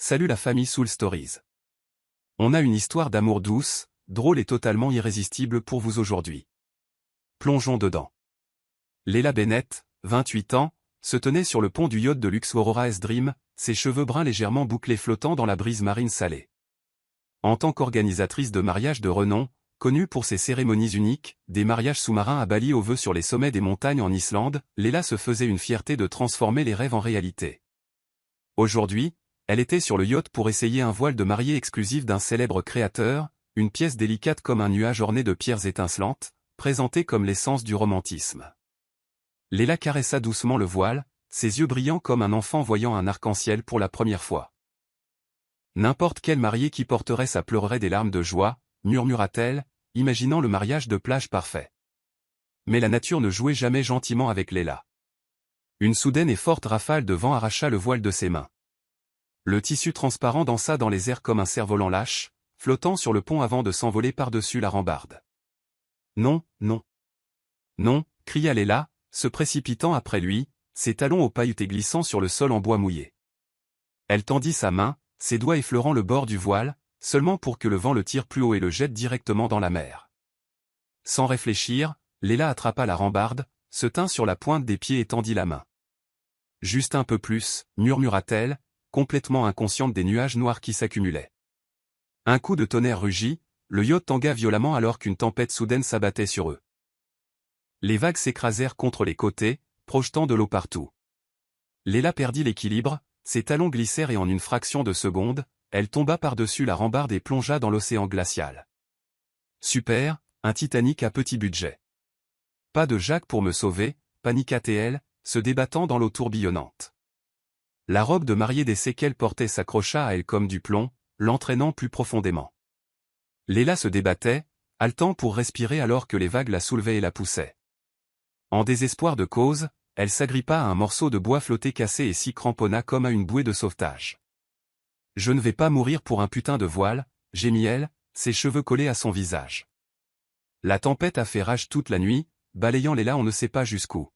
Salut la famille Soul Stories. On a une histoire d'amour douce, drôle et totalement irrésistible pour vous aujourd'hui. Plongeons dedans. Leila Bennett, 28 ans, se tenait sur le pont du yacht de luxe Aurora S-Dream, ses cheveux bruns légèrement bouclés flottant dans la brise marine salée. En tant qu'organisatrice de mariages de renom, connue pour ses cérémonies uniques, des mariages sous-marins à Bali aux vœux sur les sommets des montagnes en Islande, Leila se faisait une fierté de transformer les rêves en réalité. Aujourd'hui, elle était sur le yacht pour essayer un voile de mariée exclusif d'un célèbre créateur, une pièce délicate comme un nuage orné de pierres étincelantes, présentée comme l'essence du romantisme. Leila caressa doucement le voile, ses yeux brillants comme un enfant voyant un arc-en-ciel pour la première fois. N'importe quelle mariée qui porterait ça pleurerait des larmes de joie, murmura-t-elle, imaginant le mariage de plage parfait. Mais la nature ne jouait jamais gentiment avec Leila. Une soudaine et forte rafale de vent arracha le voile de ses mains. Le tissu transparent dansa dans les airs comme un cerf-volant lâche, flottant sur le pont avant de s'envoler par-dessus la rambarde. « Non, non. Non !» cria Leila, se précipitant après lui, ses talons aux pailletés glissant sur le sol en bois mouillé. Elle tendit sa main, ses doigts effleurant le bord du voile, seulement pour que le vent le tire plus haut et le jette directement dans la mer. Sans réfléchir, Leila attrapa la rambarde, se tint sur la pointe des pieds et tendit la main. « Juste un peu plus », murmura-t-elle, complètement inconsciente des nuages noirs qui s'accumulaient. Un coup de tonnerre rugit, le yacht tangua violemment alors qu'une tempête soudaine s'abattait sur eux. Les vagues s'écrasèrent contre les côtés, projetant de l'eau partout. Leila perdit l'équilibre, ses talons glissèrent et en une fraction de seconde, elle tomba par-dessus la rambarde et plongea dans l'océan glacial. Super, un Titanic à petit budget. Pas de Jacques pour me sauver, paniqua-t-elle, se débattant dans l'eau tourbillonnante. La robe de mariée d'essai qu'elle portait s'accrocha à elle comme du plomb, l'entraînant plus profondément. Leila se débattait, haletant pour respirer alors que les vagues la soulevaient et la poussaient. En désespoir de cause, elle s'agrippa à un morceau de bois flotté cassé et s'y cramponna comme à une bouée de sauvetage. « Je ne vais pas mourir pour un putain de voile », gémit-elle, ses cheveux collés à son visage. La tempête a fait rage toute la nuit, balayant Leila on ne sait pas jusqu'où.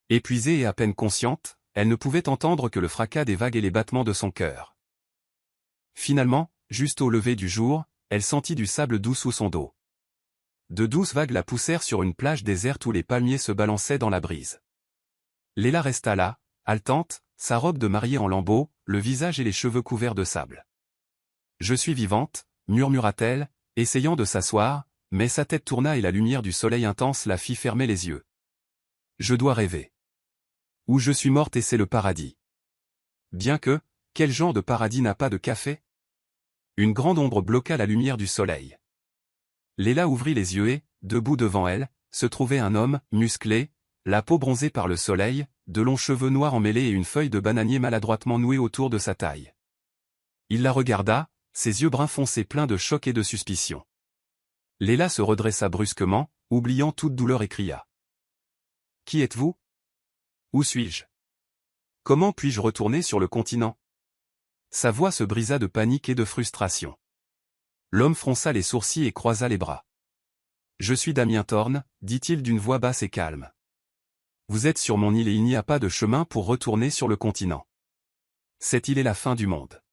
Épuisée et à peine consciente, elle ne pouvait entendre que le fracas des vagues et les battements de son cœur. Finalement, juste au lever du jour, elle sentit du sable doux sous son dos. De douces vagues la poussèrent sur une plage déserte où les palmiers se balançaient dans la brise. Leila resta là, haletante, sa robe de mariée en lambeaux, le visage et les cheveux couverts de sable. « Je suis vivante », murmura-t-elle, essayant de s'asseoir, mais sa tête tourna et la lumière du soleil intense la fit fermer les yeux. « Je dois rêver. Ou je suis morte et c'est le paradis. Bien que, quel genre de paradis n'a pas de café ? » Une grande ombre bloqua la lumière du soleil. Leila ouvrit les yeux et, debout devant elle, se trouvait un homme, musclé, la peau bronzée par le soleil, de longs cheveux noirs emmêlés et une feuille de bananier maladroitement nouée autour de sa taille. Il la regarda, ses yeux bruns foncés pleins de choc et de suspicion. Leila se redressa brusquement, oubliant toute douleur et cria. « Qui êtes-vous ? Où suis-je ? Comment puis-je retourner sur le continent ?» Sa voix se brisa de panique et de frustration. L'homme fronça les sourcils et croisa les bras. « Je suis Damien Thorne, » dit-il d'une voix basse et calme. « Vous êtes sur mon île et il n'y a pas de chemin pour retourner sur le continent. Cette île est la fin du monde. »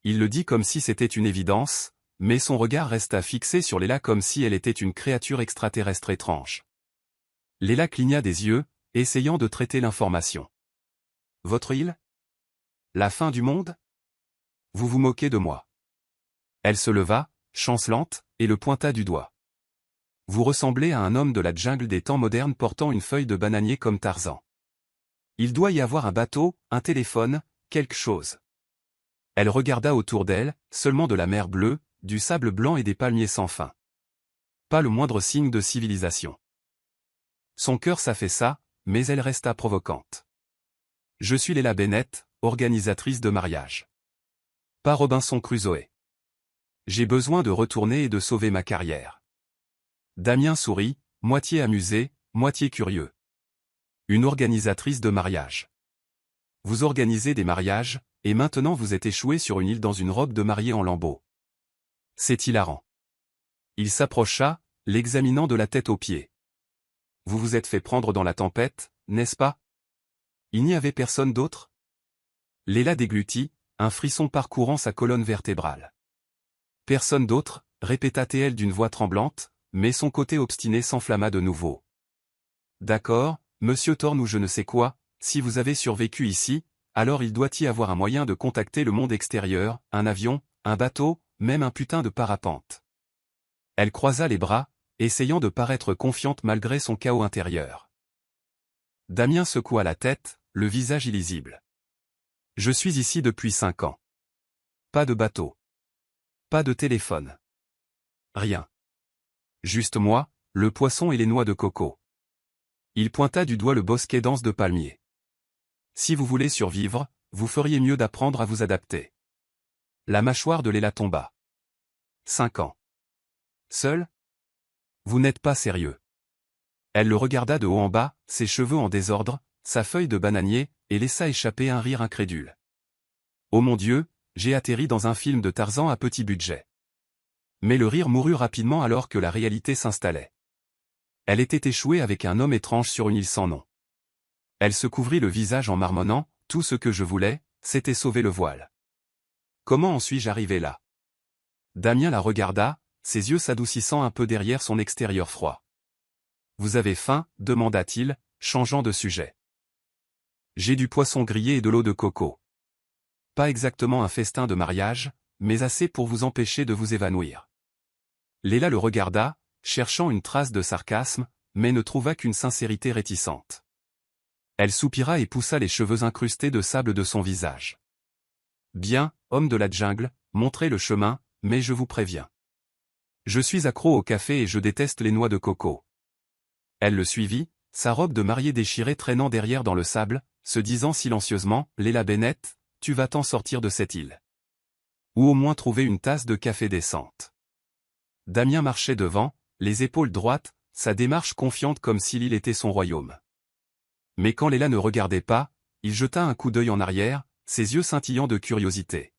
Il le dit comme si c'était une évidence, mais son regard resta fixé sur Leila comme si elle était une créature extraterrestre étrange. Leila cligna des yeux, essayant de traiter l'information. « Votre île ? La fin du monde ? Vous vous moquez de moi. » Elle se leva, chancelante, et le pointa du doigt. « Vous ressemblez à un homme de la jungle des temps modernes portant une feuille de bananier comme Tarzan. Il doit y avoir un bateau, un téléphone, quelque chose. » Elle regarda autour d'elle, seulement de la mer bleue, du sable blanc et des palmiers sans fin. Pas le moindre signe de civilisation. Son cœur s'affaissa, mais elle resta provocante. « Je suis Leila Bennett, organisatrice de mariage. Pas Robinson Crusoe. J'ai besoin de retourner et de sauver ma carrière. » Damien sourit, moitié amusé, moitié curieux. « Une organisatrice de mariage. Vous organisez des mariages, et maintenant vous êtes échoué sur une île dans une robe de mariée en lambeaux. C'est hilarant. » Il s'approcha, l'examinant de la tête aux pieds. « Vous vous êtes fait prendre dans la tempête, n'est-ce pas ? Il n'y avait personne d'autre ? » Leila déglutit, un frisson parcourant sa colonne vertébrale. Personne d'autre, répéta-t-elle d'une voix tremblante, mais son côté obstiné s'enflamma de nouveau. D'accord, monsieur Thorne ou je ne sais quoi, si vous avez survécu ici, alors il doit y avoir un moyen de contacter le monde extérieur, un avion, un bateau, même un putain de parapente. Elle croisa les bras, essayant de paraître confiante malgré son chaos intérieur. Damien secoua la tête, le visage illisible. Je suis ici depuis 5 ans. Pas de bateau. Pas de téléphone. Rien. Juste moi, le poisson et les noix de coco. Il pointa du doigt le bosquet dense de palmiers. Si vous voulez survivre, vous feriez mieux d'apprendre à vous adapter. La mâchoire de Léla tomba. 5 ans. Seul? Vous n'êtes pas sérieux. Elle le regarda de haut en bas, ses cheveux en désordre, sa feuille de bananier, et laissa échapper un rire incrédule. Oh mon Dieu, j'ai atterri dans un film de Tarzan à petit budget. Mais le rire mourut rapidement alors que la réalité s'installait. Elle était échouée avec un homme étrange sur une île sans nom. Elle se couvrit le visage en marmonnant, tout ce que je voulais, c'était sauver le voile. Comment en suis-je arrivé là? Damien la regarda, ses yeux s'adoucissant un peu derrière son extérieur froid. Vous avez faim? Demanda-t-il, changeant de sujet. J'ai du poisson grillé et de l'eau de coco. Pas exactement un festin de mariage, mais assez pour vous empêcher de vous évanouir. Léla le regarda, cherchant une trace de sarcasme, mais ne trouva qu'une sincérité réticente. Elle soupira et poussa les cheveux incrustés de sable de son visage. Bien, homme de la jungle, montrez le chemin, mais je vous préviens. Je suis accro au café et je déteste les noix de coco. Elle le suivit, sa robe de mariée déchirée traînant derrière dans le sable, se disant silencieusement, Léla Bennett, tu vas t'en sortir de cette île. Ou au moins trouver une tasse de café décente. Damien marchait devant, les épaules droites, sa démarche confiante comme si l'île était son royaume. Mais quand Léla ne regardait pas, il jeta un coup d'œil en arrière, ses yeux scintillant de curiosité.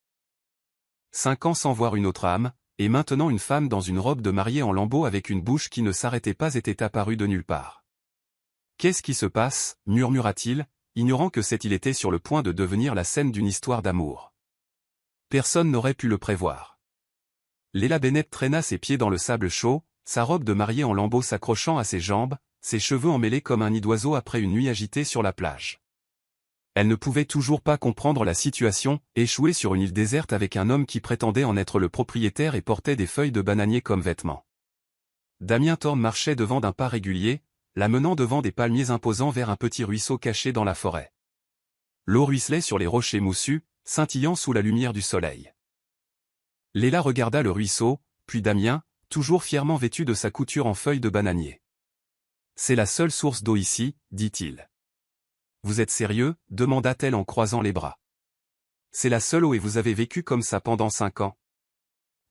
5 ans sans voir une autre âme, et maintenant une femme dans une robe de mariée en lambeaux avec une bouche qui ne s'arrêtait pas était apparue de nulle part. Qu'est-ce qui se passe, murmura-t-il, ignorant que cette île était sur le point de devenir la scène d'une histoire d'amour. Personne n'aurait pu le prévoir. Léla Bennett traîna ses pieds dans le sable chaud, sa robe de mariée en lambeaux s'accrochant à ses jambes, ses cheveux emmêlés comme un nid d'oiseau après une nuit agitée sur la plage. Elle ne pouvait toujours pas comprendre la situation, échouée sur une île déserte avec un homme qui prétendait en être le propriétaire et portait des feuilles de bananier comme vêtements. Damien Thorne marchait devant d'un pas régulier, la menant devant des palmiers imposants vers un petit ruisseau caché dans la forêt. L'eau ruisselait sur les rochers moussus, scintillant sous la lumière du soleil. Léla regarda le ruisseau, puis Damien, toujours fièrement vêtu de sa couture en feuilles de bananier. C'est la seule source d'eau ici, dit-il. Vous êtes sérieux? Demanda-t-elle en croisant les bras. C'est la seule eau et vous avez vécu comme ça pendant 5 ans.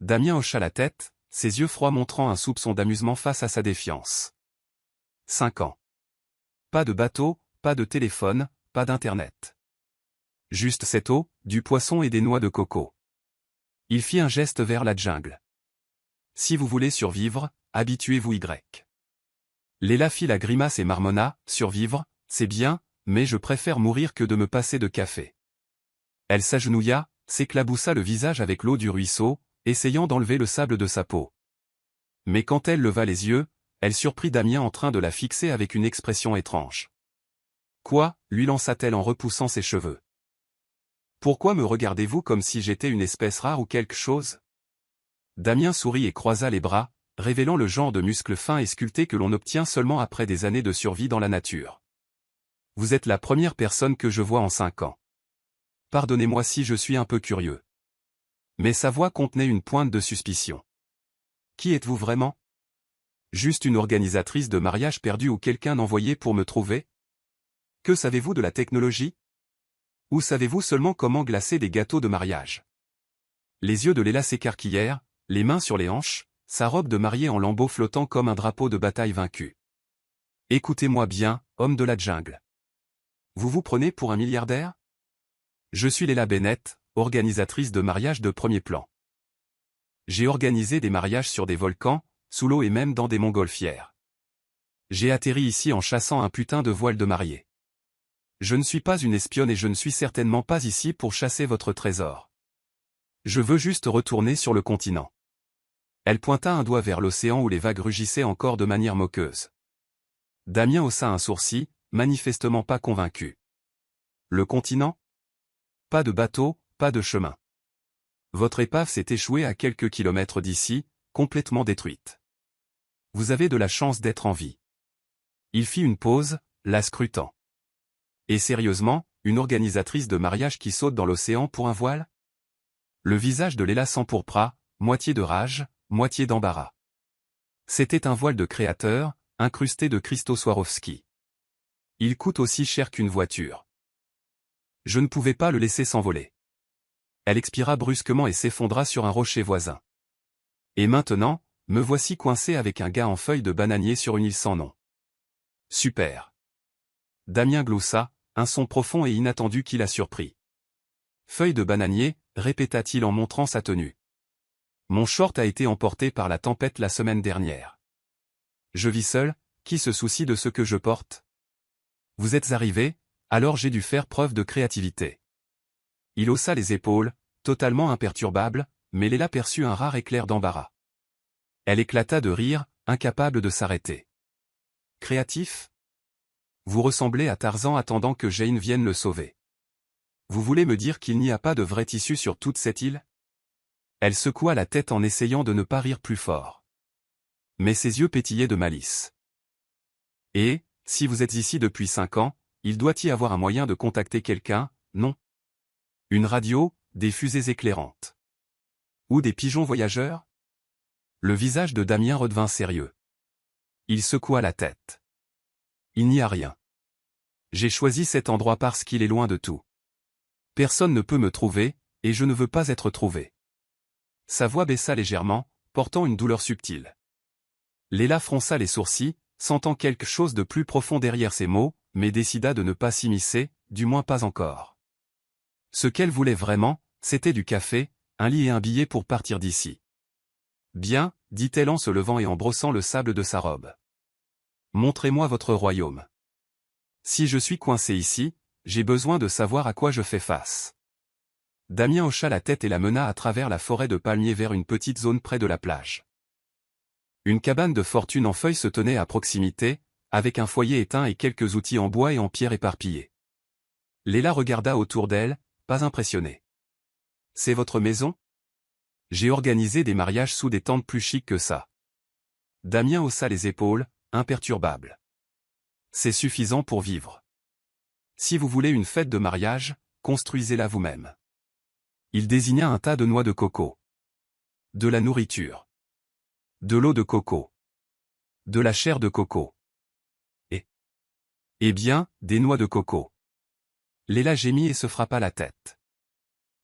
Damien hocha la tête, ses yeux froids montrant un soupçon d'amusement face à sa défiance. 5 ans. Pas de bateau, pas de téléphone, pas d'internet. Juste cette eau, du poisson et des noix de coco. Il fit un geste vers la jungle. Si vous voulez survivre, habituez-vous Y. Léla fit la grimace et marmonna, survivre, c'est bien, mais je préfère mourir que de me passer de café. Elle s'agenouilla, s'éclaboussa le visage avec l'eau du ruisseau, essayant d'enlever le sable de sa peau. Mais quand elle leva les yeux, elle surprit Damien en train de la fixer avec une expression étrange. Quoi, lui lança-t-elle en repoussant ses cheveux. Pourquoi me regardez-vous comme si j'étais une espèce rare ou quelque chose? Damien sourit et croisa les bras, révélant le genre de muscles fins et sculptés que l'on obtient seulement après des années de survie dans la nature. Vous êtes la première personne que je vois en 5 ans. Pardonnez-moi si je suis un peu curieux. Mais sa voix contenait une pointe de suspicion. Qui êtes-vous vraiment? Juste une organisatrice de mariage perdue ou quelqu'un envoyé pour me trouver? Que savez-vous de la technologie? Ou savez-vous seulement comment glacer des gâteaux de mariage? Les yeux de Léla s'écarquillèrent, les mains sur les hanches, sa robe de mariée en lambeaux flottant comme un drapeau de bataille vaincu. Écoutez-moi bien, homme de la jungle. Vous vous prenez pour un milliardaire? Je suis Léla Bennett, organisatrice de mariage de premier plan. J'ai organisé des mariages sur des volcans, sous l'eau et même dans des montgolfières. J'ai atterri ici en chassant un putain de voile de mariée. Je ne suis pas une espionne et je ne suis certainement pas ici pour chasser votre trésor. Je veux juste retourner sur le continent. Elle pointa un doigt vers l'océan où les vagues rugissaient encore de manière moqueuse. Damien haussa un sourcil, manifestement pas convaincu. Le continent? Pas de bateau, pas de chemin. Votre épave s'est échouée à quelques kilomètres d'ici, complètement détruite. Vous avez de la chance d'être en vie. Il fit une pause, la scrutant. Et sérieusement, une organisatrice de mariage qui saute dans l'océan pour un voile? Le visage de Léla s'empourpra, moitié de rage, moitié d'embarras. C'était un voile de créateur, incrusté de cristaux Swarovski. Il coûte aussi cher qu'une voiture. Je ne pouvais pas le laisser s'envoler. Elle expira brusquement et s'effondra sur un rocher voisin. Et maintenant, me voici coincé avec un gars en feuilles de bananier sur une île sans nom. Super. Damien gloussa, un son profond et inattendu qui la surprit. Feuilles de bananier, répéta-t-il en montrant sa tenue. Mon short a été emporté par la tempête la semaine dernière. Je vis seul, qui se soucie de ce que je porte? Vous êtes arrivé, alors j'ai dû faire preuve de créativité. Il haussa les épaules, totalement imperturbable, mais Léla perçut un rare éclair d'embarras. Elle éclata de rire, incapable de s'arrêter. Créatif? Vous ressemblez à Tarzan attendant que Jane vienne le sauver. Vous voulez me dire qu'il n'y a pas de vrai tissu sur toute cette île? Elle secoua la tête en essayant de ne pas rire plus fort. Mais ses yeux pétillaient de malice. Et, si vous êtes ici depuis 5 ans, il doit y avoir un moyen de contacter quelqu'un, non? Une radio, des fusées éclairantes. Ou des pigeons voyageurs? Le visage de Damien redevint sérieux. Il secoua la tête. Il n'y a rien. J'ai choisi cet endroit parce qu'il est loin de tout. Personne ne peut me trouver, et je ne veux pas être trouvé. Sa voix baissa légèrement, portant une douleur subtile. Léla fronça les sourcils, sentant quelque chose de plus profond derrière ses mots, mais décida de ne pas s'immiscer, du moins pas encore. Ce qu'elle voulait vraiment, c'était du café, un lit et un billet pour partir d'ici. Bien, dit-elle en se levant et en brossant le sable de sa robe. Montrez-moi votre royaume. Si je suis coincé ici, j'ai besoin de savoir à quoi je fais face. Damien hocha la tête et la mena à travers la forêt de palmiers vers une petite zone près de la plage. Une cabane de fortune en feuilles se tenait à proximité, avec un foyer éteint et quelques outils en bois et en pierre éparpillés. Léla regarda autour d'elle, pas impressionnée. C'est votre maison? J'ai organisé des mariages sous des tentes plus chics que ça. Damien haussa les épaules, imperturbable. C'est suffisant pour vivre. Si vous voulez une fête de mariage, construisez-la vous-même. Il désigna un tas de noix de coco. De la nourriture. De l'eau de coco. De la chair de coco. Eh bien, des noix de coco. Léla gémit et se frappa la tête.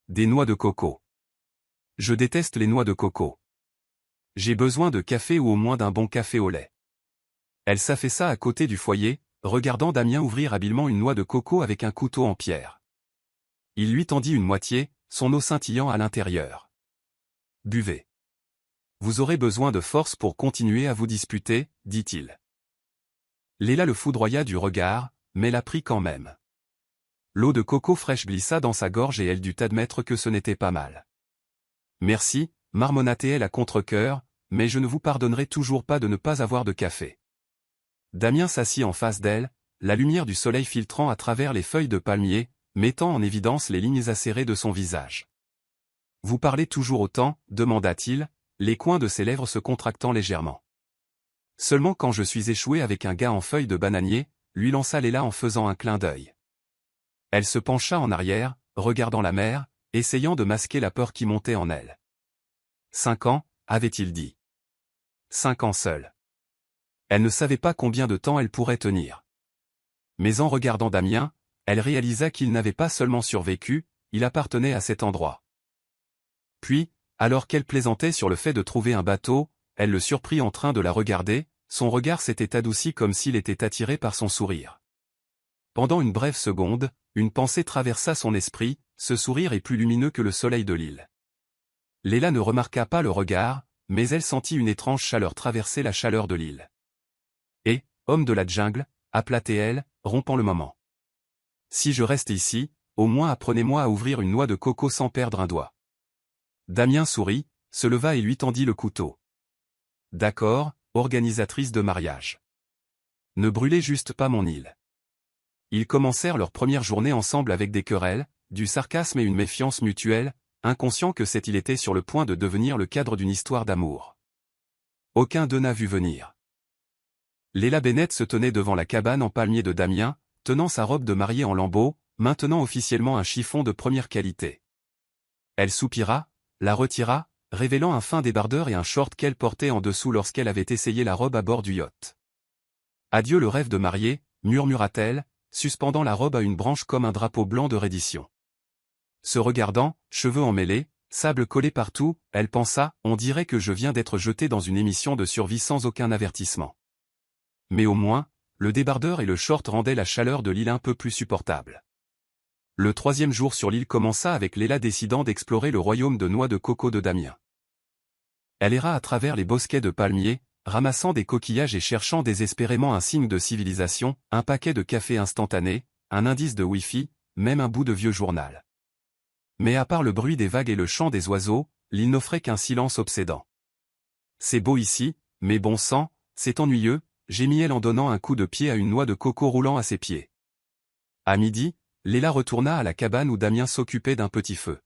Des noix de coco. Je déteste les noix de coco. J'ai besoin de café ou au moins d'un bon café au lait. Elle s'affaissa à côté du foyer, regardant Damien ouvrir habilement une noix de coco avec un couteau en pierre. Il lui tendit une moitié, son eau scintillant à l'intérieur. Buvez. Vous aurez besoin de force pour continuer à vous disputer, dit-il. Léla le foudroya du regard, mais la prit quand même. L'eau de coco fraîche glissa dans sa gorge et elle dut admettre que ce n'était pas mal. Merci, marmonna-t-elle à contre-cœur, mais je ne vous pardonnerai toujours pas de ne pas avoir de café. Damien s'assit en face d'elle, la lumière du soleil filtrant à travers les feuilles de palmier, mettant en évidence les lignes acérées de son visage. Vous parlez toujours autant, demanda-t-il, les coins de ses lèvres se contractant légèrement. Seulement quand je suis échoué avec un gars en feuilles de bananier, lui lança Léla en faisant un clin d'œil. Elle se pencha en arrière, regardant la mer, essayant de masquer la peur qui montait en elle. 5 ans, avait-il dit. 5 ans seule. Elle ne savait pas combien de temps elle pourrait tenir. Mais en regardant Damien, elle réalisa qu'il n'avait pas seulement survécu, il appartenait à cet endroit. Puis, alors qu'elle plaisantait sur le fait de trouver un bateau, elle le surprit en train de la regarder, son regard s'était adouci comme s'il était attiré par son sourire. Pendant une brève seconde, une pensée traversa son esprit, ce sourire est plus lumineux que le soleil de l'île. Léla ne remarqua pas le regard, mais elle sentit une étrange chaleur traverser la chaleur de l'île. Et, homme de la jungle, appela-t-elle, rompant le moment. Si je reste ici, au moins apprenez-moi à ouvrir une noix de coco sans perdre un doigt. Damien sourit, se leva et lui tendit le couteau. D'accord, organisatrice de mariage. Ne brûlez juste pas mon île. Ils commencèrent leur première journée ensemble avec des querelles, du sarcasme et une méfiance mutuelle, inconscients que cette île était sur le point de devenir le cadre d'une histoire d'amour. Aucun d'eux n'a vu venir. Léla Bennett se tenait devant la cabane en palmier de Damien, tenant sa robe de mariée en lambeaux, maintenant officiellement un chiffon de première qualité. Elle soupira, la retira, révélant un fin débardeur et un short qu'elle portait en dessous lorsqu'elle avait essayé la robe à bord du yacht. « Adieu le rêve de mariée », murmura-t-elle, suspendant la robe à une branche comme un drapeau blanc de reddition. Se regardant, cheveux emmêlés, sable collé partout, elle pensa, on dirait que je viens d'être jetée dans une émission de survie sans aucun avertissement. Mais au moins, le débardeur et le short rendaient la chaleur de l'île un peu plus supportable. Le troisième jour sur l'île commença avec Léla décidant d'explorer le royaume de noix de coco de Damien. Elle erra à travers les bosquets de palmiers, ramassant des coquillages et cherchant désespérément un signe de civilisation, un paquet de café instantané, un indice de Wi-Fi, même un bout de vieux journal. Mais à part le bruit des vagues et le chant des oiseaux, l'île n'offrait qu'un silence obsédant. « C'est beau ici, mais bon sang, c'est ennuyeux », gémit-elle en donnant un coup de pied à une noix de coco roulant à ses pieds. À midi, Léla retourna à la cabane où Damien s'occupait d'un petit feu.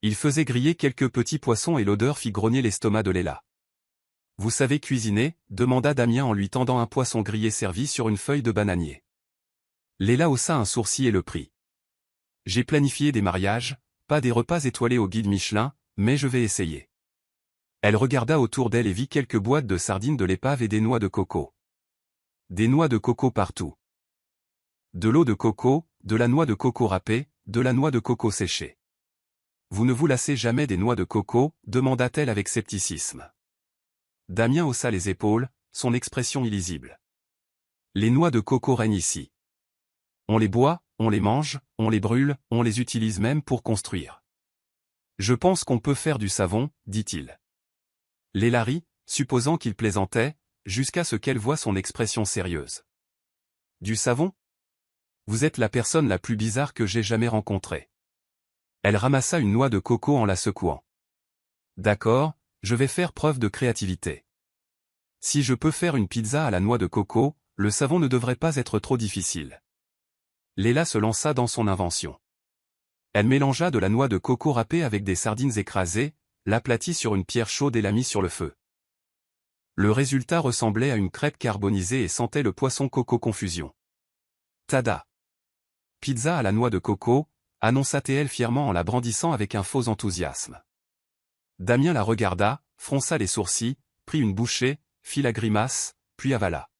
Il faisait griller quelques petits poissons et l'odeur fit grogner l'estomac de Léla. « Vous savez cuisiner ?» demanda Damien en lui tendant un poisson grillé servi sur une feuille de bananier. Léla haussa un sourcil et le prit. « J'ai planifié des mariages, pas des repas étoilés au guide Michelin, mais je vais essayer. » Elle regarda autour d'elle et vit quelques boîtes de sardines de l'épave et des noix de coco. Des noix de coco partout. De l'eau de coco, de la noix de coco râpée, de la noix de coco séchée. « Vous ne vous lassez jamais des noix de coco ?» demanda-t-elle avec scepticisme. Damien haussa les épaules, son expression illisible. « Les noix de coco règnent ici. On les boit, on les mange, on les brûle, on les utilise même pour construire. Je pense qu'on peut faire du savon, dit-il. » Léla rit, supposant qu'il plaisantait, jusqu'à ce qu'elle voie son expression sérieuse. « Du savon ? Vous êtes la personne la plus bizarre que j'ai jamais rencontrée. » Elle ramassa une noix de coco en la secouant. « D'accord, je vais faire preuve de créativité. Si je peux faire une pizza à la noix de coco, le savon ne devrait pas être trop difficile. » Léla se lança dans son invention. Elle mélangea de la noix de coco râpée avec des sardines écrasées, l'aplatit sur une pierre chaude et la mit sur le feu. Le résultat ressemblait à une crêpe carbonisée et sentait le poisson coco confusion. Tada! Pizza à la noix de coco, annonça-t-elle fièrement en la brandissant avec un faux enthousiasme. Damien la regarda, fronça les sourcils, prit une bouchée, fit la grimace, puis avala.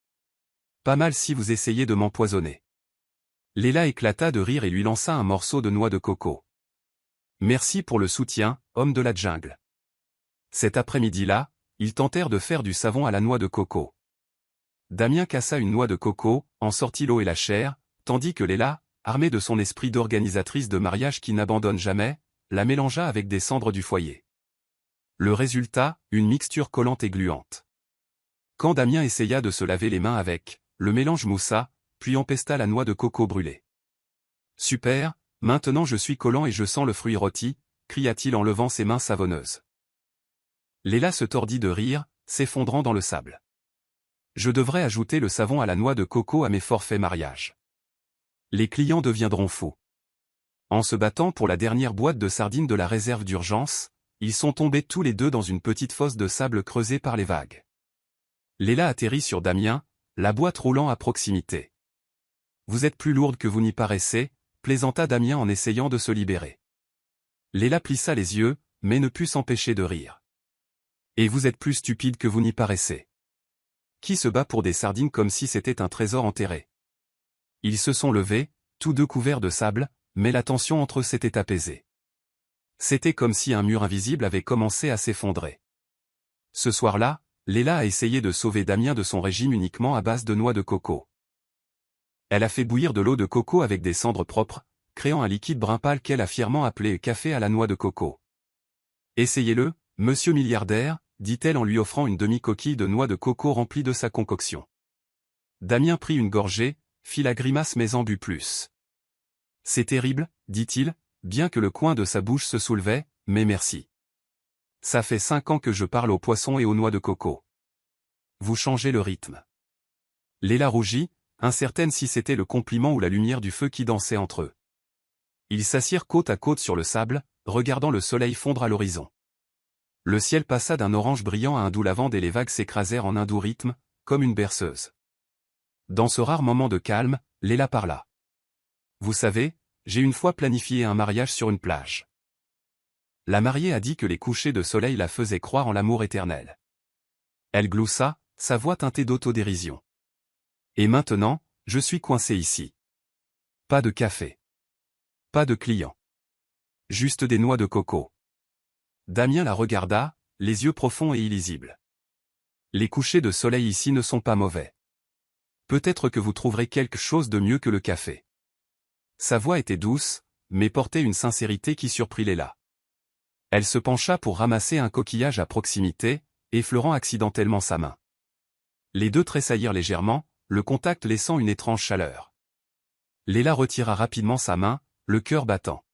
Pas mal si vous essayez de m'empoisonner. Léla éclata de rire et lui lança un morceau de noix de coco. Merci pour le soutien, homme de la jungle. Cet après-midi-là, ils tentèrent de faire du savon à la noix de coco. Damien cassa une noix de coco, en sortit l'eau et la chair, tandis que Léla, armée de son esprit d'organisatrice de mariage qui n'abandonne jamais, la mélangea avec des cendres du foyer. Le résultat, une mixture collante et gluante. Quand Damien essaya de se laver les mains avec, le mélange moussa, puis empesta la noix de coco brûlée. « Super, maintenant je suis collant et je sens le fruit rôti », cria-t-il en levant ses mains savonneuses. Léla se tordit de rire, s'effondrant dans le sable. « Je devrais ajouter le savon à la noix de coco à mes forfaits mariage. Les clients deviendront fous. » En se battant pour la dernière boîte de sardines de la réserve d'urgence, ils sont tombés tous les deux dans une petite fosse de sable creusée par les vagues. Léla atterrit sur Damien, la boîte roulant à proximité. « Vous êtes plus lourde que vous n'y paraissez », plaisanta Damien en essayant de se libérer. Léla plissa les yeux, mais ne put s'empêcher de rire. « Et vous êtes plus stupide que vous n'y paraissez. Qui se bat pour des sardines comme si c'était un trésor enterré ?» Ils se sont levés, tous deux couverts de sable, mais la tension entre eux s'était apaisée. C'était comme si un mur invisible avait commencé à s'effondrer. Ce soir-là, Léla a essayé de sauver Damien de son régime uniquement à base de noix de coco. Elle a fait bouillir de l'eau de coco avec des cendres propres, créant un liquide brun pâle qu'elle a fièrement appelé café à la noix de coco. « Essayez-le, monsieur milliardaire », dit-elle en lui offrant une demi-coquille de noix de coco remplie de sa concoction. Damien prit une gorgée, fit la grimace mais en but plus. C'est terrible, dit-il, bien que le coin de sa bouche se soulevait, mais merci. Ça fait 5 ans que je parle aux poissons et aux noix de coco. Vous changez le rythme. Léla rougit, incertaine si c'était le compliment ou la lumière du feu qui dansait entre eux. Ils s'assirent côte à côte sur le sable, regardant le soleil fondre à l'horizon. Le ciel passa d'un orange brillant à un doux lavande et les vagues s'écrasèrent en un doux rythme, comme une berceuse. Dans ce rare moment de calme, Léla parla. Vous savez, j'ai une fois planifié un mariage sur une plage. La mariée a dit que les couchers de soleil la faisaient croire en l'amour éternel. Elle gloussa, sa voix teintée d'autodérision. Et maintenant, je suis coincé ici. Pas de café. Pas de clients. Juste des noix de coco. Damien la regarda, les yeux profonds et illisibles. Les couchers de soleil ici ne sont pas mauvais. Peut-être que vous trouverez quelque chose de mieux que le café. Sa voix était douce, mais portait une sincérité qui surprit Léla. Elle se pencha pour ramasser un coquillage à proximité, effleurant accidentellement sa main. Les deux tressaillirent légèrement, le contact laissant une étrange chaleur. Léla retira rapidement sa main, le cœur battant.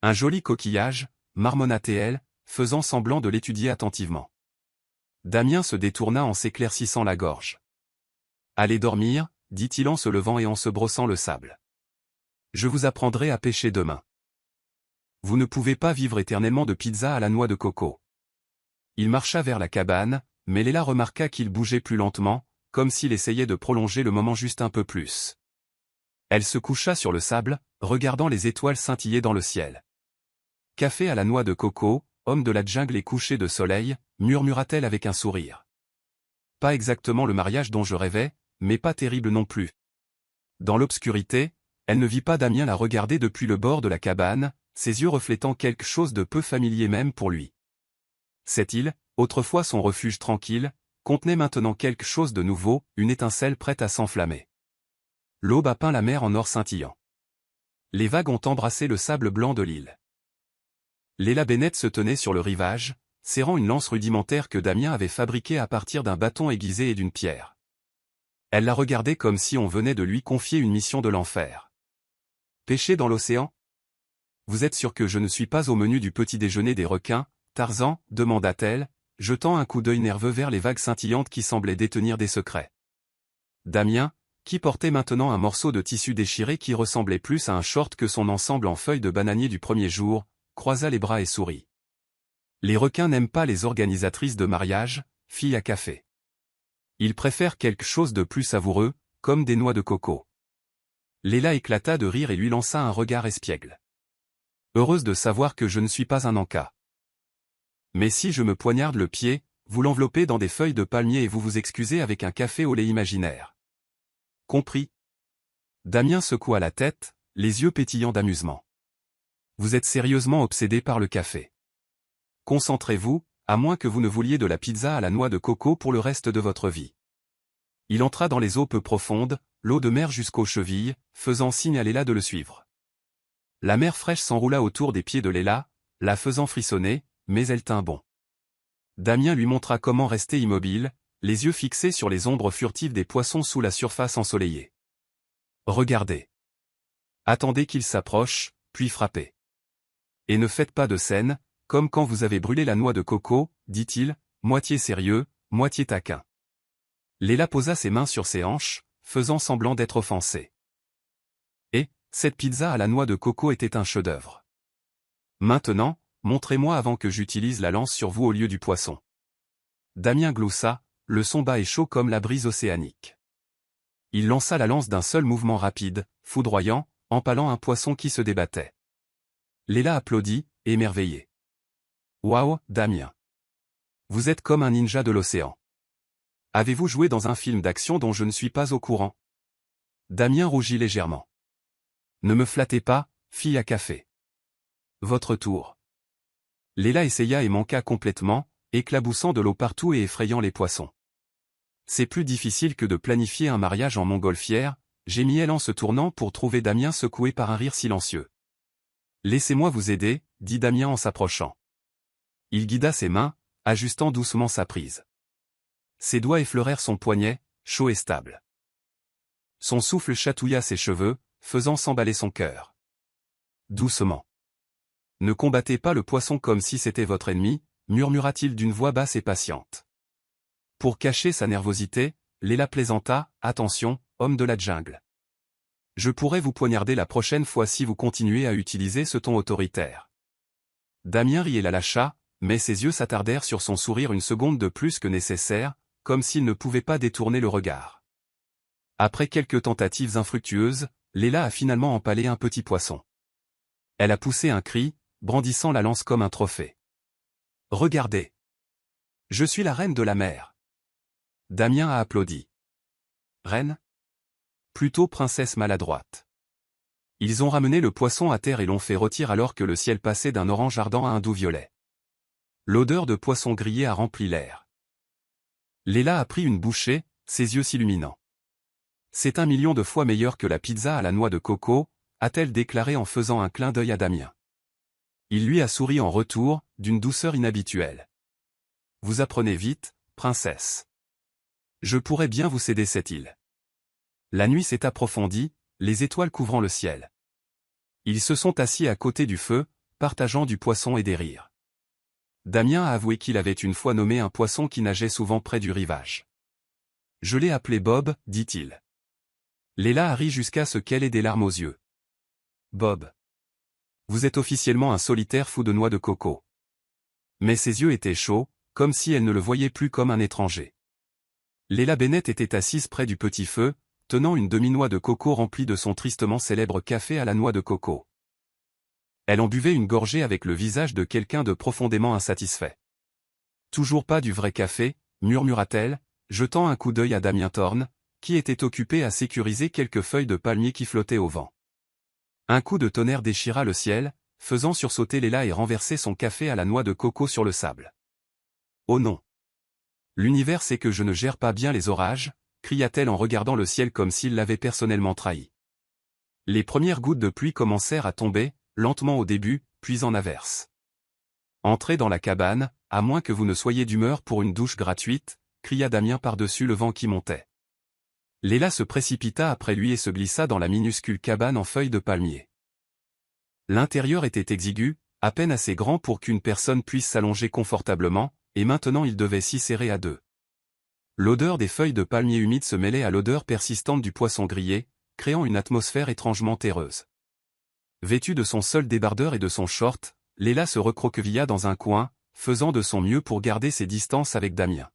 Un joli coquillage, marmonna-t-elle, faisant semblant de l'étudier attentivement. Damien se détourna en s'éclaircissant la gorge. « Allez dormir, dit-il en se levant et en se brossant le sable. Je vous apprendrai à pêcher demain. Vous ne pouvez pas vivre éternellement de pizza à la noix de coco. » Il marcha vers la cabane, mais Léla remarqua qu'il bougeait plus lentement, comme s'il essayait de prolonger le moment juste un peu plus. Elle se coucha sur le sable, regardant les étoiles scintiller dans le ciel. « Café à la noix de coco, homme de la jungle et coucher de soleil, murmura-t-elle avec un sourire. Pas exactement le mariage dont je rêvais, mais pas terrible non plus. Dans l'obscurité, elle ne vit pas Damien la regarder depuis le bord de la cabane, ses yeux reflétant quelque chose de peu familier même pour lui. Cette île, autrefois son refuge tranquille, contenait maintenant quelque chose de nouveau, une étincelle prête à s'enflammer. L'aube a peint la mer en or scintillant. Les vagues ont embrassé le sable blanc de l'île. Léla Bennett se tenait sur le rivage, serrant une lance rudimentaire que Damien avait fabriquée à partir d'un bâton aiguisé et d'une pierre. Elle la regardait comme si on venait de lui confier une mission de l'enfer. « Pêcher dans l'océan ? Vous êtes sûr que je ne suis pas au menu du petit déjeuner des requins, Tarzan ?» demanda-t-elle, jetant un coup d'œil nerveux vers les vagues scintillantes qui semblaient détenir des secrets. Damien, qui portait maintenant un morceau de tissu déchiré qui ressemblait plus à un short que son ensemble en feuilles de bananier du premier jour, croisa les bras et sourit. Les requins n'aiment pas les organisatrices de mariage, filles à café. Ils préfèrent quelque chose de plus savoureux, comme des noix de coco. Léla éclata de rire et lui lança un regard espiègle. Heureuse de savoir que je ne suis pas un en-cas. Mais si je me poignarde le pied, vous l'enveloppez dans des feuilles de palmier et vous vous excusez avec un café au lait imaginaire. Compris. Damien secoua la tête, les yeux pétillants d'amusement. Vous êtes sérieusement obsédé par le café. Concentrez-vous, à moins que vous ne vouliez de la pizza à la noix de coco pour le reste de votre vie. Il entra dans les eaux peu profondes, l'eau de mer jusqu'aux chevilles, faisant signe à Léla de le suivre. La mer fraîche s'enroula autour des pieds de Léla, la faisant frissonner, mais elle tint bon. Damien lui montra comment rester immobile, les yeux fixés sur les ombres furtives des poissons sous la surface ensoleillée. Regardez. Attendez qu'il s'approche, puis frappez. Et ne faites pas de scène, comme quand vous avez brûlé la noix de coco, dit-il, moitié sérieux, moitié taquin. Léla posa ses mains sur ses hanches, faisant semblant d'être offensée. Et, cette pizza à la noix de coco était un chef-d'œuvre. Maintenant, montrez-moi avant que j'utilise la lance sur vous au lieu du poisson. Damien gloussa, le son bas et chaud comme la brise océanique. Il lança la lance d'un seul mouvement rapide, foudroyant, empalant un poisson qui se débattait. Léla applaudit, émerveillée. Waouh, Damien. Vous êtes comme un ninja de l'océan. Avez-vous joué dans un film d'action dont je ne suis pas au courant? Damien rougit légèrement. Ne me flattez pas, fille à café. Votre tour. Léla essaya et manqua complètement, éclaboussant de l'eau partout et effrayant les poissons. C'est plus difficile que de planifier un mariage en montgolfière, gémit-elle en se tournant pour trouver Damien secoué par un rire silencieux. Laissez-moi vous aider, dit Damien en s'approchant. Il guida ses mains, ajustant doucement sa prise. Ses doigts effleurèrent son poignet, chaud et stable. Son souffle chatouilla ses cheveux, faisant s'emballer son cœur. doucement. Ne combattez pas le poisson comme si c'était votre ennemi, murmura-t-il d'une voix basse et patiente. Pour cacher sa nervosité, Léla plaisanta, attention, homme de la jungle. Je pourrais vous poignarder la prochaine fois si vous continuez à utiliser ce ton autoritaire. Damien rit et la lâcha, mais ses yeux s'attardèrent sur son sourire une seconde de plus que nécessaire, comme s'il ne pouvait pas détourner le regard. Après quelques tentatives infructueuses, Léla a finalement empalé un petit poisson. Elle a poussé un cri, brandissant la lance comme un trophée. « Regardez! Je suis la reine de la mer !» Damien a applaudi. « Reine ? Plutôt princesse maladroite. » Ils ont ramené le poisson à terre et l'ont fait rôtir alors que le ciel passait d'un orange ardent à un doux violet. L'odeur de poisson grillé a rempli l'air. Léla a pris une bouchée, ses yeux s'illuminant. « C'est 1 million de fois meilleur que la pizza à la noix de coco », a-t-elle déclaré en faisant un clin d'œil à Damien. Il lui a souri en retour, d'une douceur inhabituelle. « Vous apprenez vite, princesse. Je pourrais bien vous céder cette île. » La nuit s'est approfondie, les étoiles couvrant le ciel. Ils se sont assis à côté du feu, partageant du poisson et des rires. Damien a avoué qu'il avait une fois nommé un poisson qui nageait souvent près du rivage. « Je l'ai appelé Bob, dit-il. » Léla a ri jusqu'à ce qu'elle ait des larmes aux yeux. « Bob. Vous êtes officiellement un solitaire fou de noix de coco. » Mais ses yeux étaient chauds, comme si elle ne le voyait plus comme un étranger. Léla Bennett était assise près du petit feu, tenant une demi-noix de coco remplie de son tristement célèbre café à la noix de coco. Elle en buvait une gorgée avec le visage de quelqu'un de profondément insatisfait. « Toujours pas du vrai café » murmura-t-elle, jetant un coup d'œil à Damien Thorne, qui était occupé à sécuriser quelques feuilles de palmier qui flottaient au vent. Un coup de tonnerre déchira le ciel, faisant sursauter Léla et renverser son café à la noix de coco sur le sable. « Oh non! L'univers sait que je ne gère pas bien les orages », cria-t-elle en regardant le ciel comme s'il l'avait personnellement trahi. Les premières gouttes de pluie commencèrent à tomber, lentement au début, puis en averse. « Entrez dans la cabane, à moins que vous ne soyez d'humeur pour une douche gratuite », cria Damien par-dessus le vent qui montait. Léla se précipita après lui et se glissa dans la minuscule cabane en feuilles de palmier. L'intérieur était exigu, à peine assez grand pour qu'une personne puisse s'allonger confortablement, et maintenant il devait s'y serrer à deux. L'odeur des feuilles de palmier humides se mêlait à l'odeur persistante du poisson grillé, créant une atmosphère étrangement terreuse. Vêtue de son seul débardeur et de son short, Léla se recroquevilla dans un coin, faisant de son mieux pour garder ses distances avec Damien.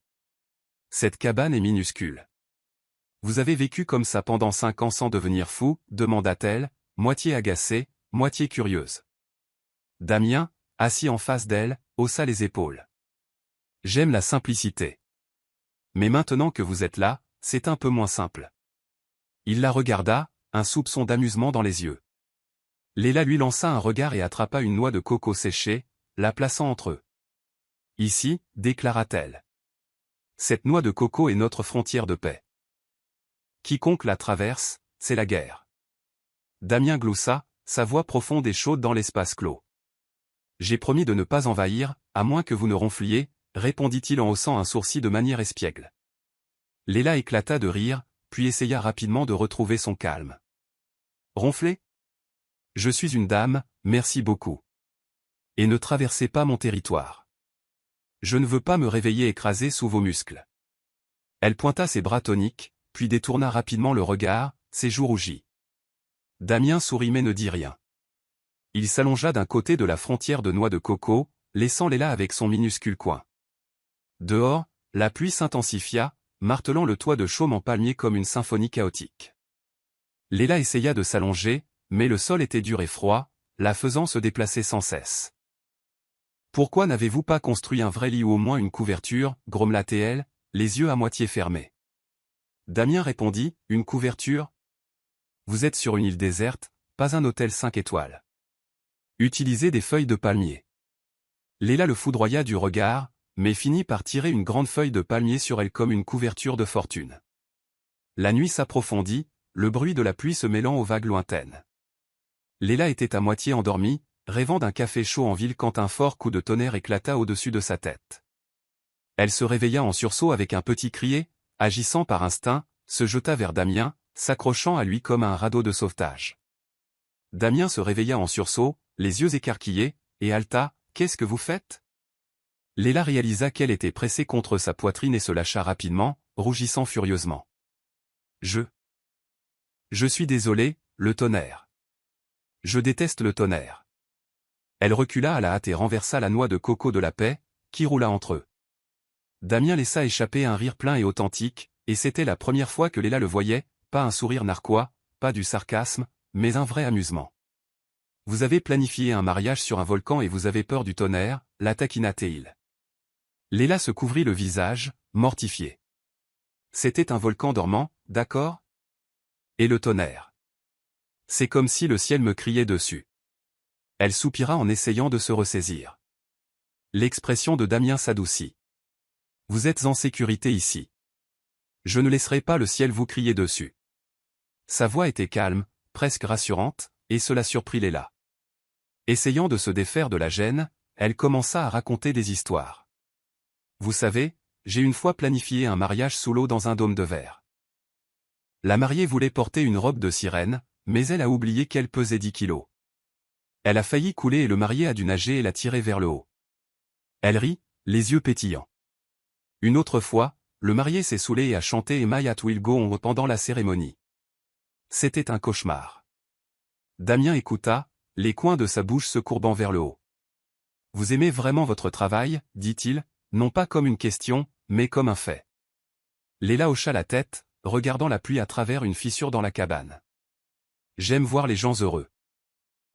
Cette cabane est minuscule. « Vous avez vécu comme ça pendant 5 ans sans devenir fou ?» demanda-t-elle, moitié agacée, moitié curieuse. Damien, assis en face d'elle, haussa les épaules. « J'aime la simplicité. Mais maintenant que vous êtes là, c'est un peu moins simple. » Il la regarda, un soupçon d'amusement dans les yeux. Léla lui lança un regard et attrapa une noix de coco séchée, la plaçant entre eux. « Ici, déclara-t-elle. Cette noix de coco est notre frontière de paix. Quiconque la traverse, c'est la guerre. » Damien gloussa, sa voix profonde et chaude dans l'espace clos. « J'ai promis de ne pas envahir, à moins que vous ne ronfliez, » répondit-il en haussant un sourcil de manière espiègle. Léla éclata de rire, puis essaya rapidement de retrouver son calme. « Ronfler ? Je suis une dame, merci beaucoup. Et ne traversez pas mon territoire. Je ne veux pas me réveiller écrasé sous vos muscles. » Elle pointa ses bras toniques, puis détourna rapidement le regard, ses joues rougies. Damien sourit mais ne dit rien. Il s'allongea d'un côté de la frontière de noix de coco, laissant Léla avec son minuscule coin. Dehors, la pluie s'intensifia, martelant le toit de chaume en palmier comme une symphonie chaotique. Léla essaya de s'allonger, mais le sol était dur et froid, la faisant se déplacer sans cesse. « Pourquoi n'avez-vous pas construit un vrai lit ou au moins une couverture » grommela-t-elle, les yeux à moitié fermés. Damien répondit, « Une couverture ? Vous êtes sur une île déserte, pas un hôtel 5 étoiles. Utilisez des feuilles de palmier. » Léla le foudroya du regard, mais finit par tirer une grande feuille de palmier sur elle comme une couverture de fortune. La nuit s'approfondit, le bruit de la pluie se mêlant aux vagues lointaines. Léla était à moitié endormie, rêvant d'un café chaud en ville quand un fort coup de tonnerre éclata au-dessus de sa tête. Elle se réveilla en sursaut avec un petit cri et, agissant par instinct, se jeta vers Damien, s'accrochant à lui comme à un radeau de sauvetage. Damien se réveilla en sursaut, les yeux écarquillés, et haleta. « Qu'est-ce que vous faites ?» Léla réalisa qu'elle était pressée contre sa poitrine et se lâcha rapidement, rougissant furieusement. Je suis désolé, le tonnerre. Je déteste le tonnerre. Elle recula à la hâte et renversa la noix de coco de la paix, qui roula entre eux. Damien laissa échapper un rire plein et authentique, et c'était la première fois que Léla le voyait, pas un sourire narquois, pas du sarcasme, mais un vrai amusement. « Vous avez planifié un mariage sur un volcan et vous avez peur du tonnerre », la taquina-t-il. Léla se couvrit le visage, mortifiée. C'était un volcan dormant, d'accord ? Et le tonnerre. C'est comme si le ciel me criait dessus. Elle soupira en essayant de se ressaisir. L'expression de Damien s'adoucit. Vous êtes en sécurité ici. Je ne laisserai pas le ciel vous crier dessus. Sa voix était calme, presque rassurante, et cela surprit Léla. Essayant de se défaire de la gêne, elle commença à raconter des histoires. Vous savez, j'ai une fois planifié un mariage sous l'eau dans un dôme de verre. La mariée voulait porter une robe de sirène, mais elle a oublié qu'elle pesait 10 kilos. Elle a failli couler et le marié a dû nager et la tirer vers le haut. Elle rit, les yeux pétillants. Une autre fois, le marié s'est saoulé et a chanté « My Hat Will Go On » pendant la cérémonie. C'était un cauchemar. Damien écouta, les coins de sa bouche se courbant vers le haut. « Vous aimez vraiment votre travail ?» dit-il, non pas comme une question, mais comme un fait. Léla hocha la tête, regardant la pluie à travers une fissure dans la cabane. « J'aime voir les gens heureux.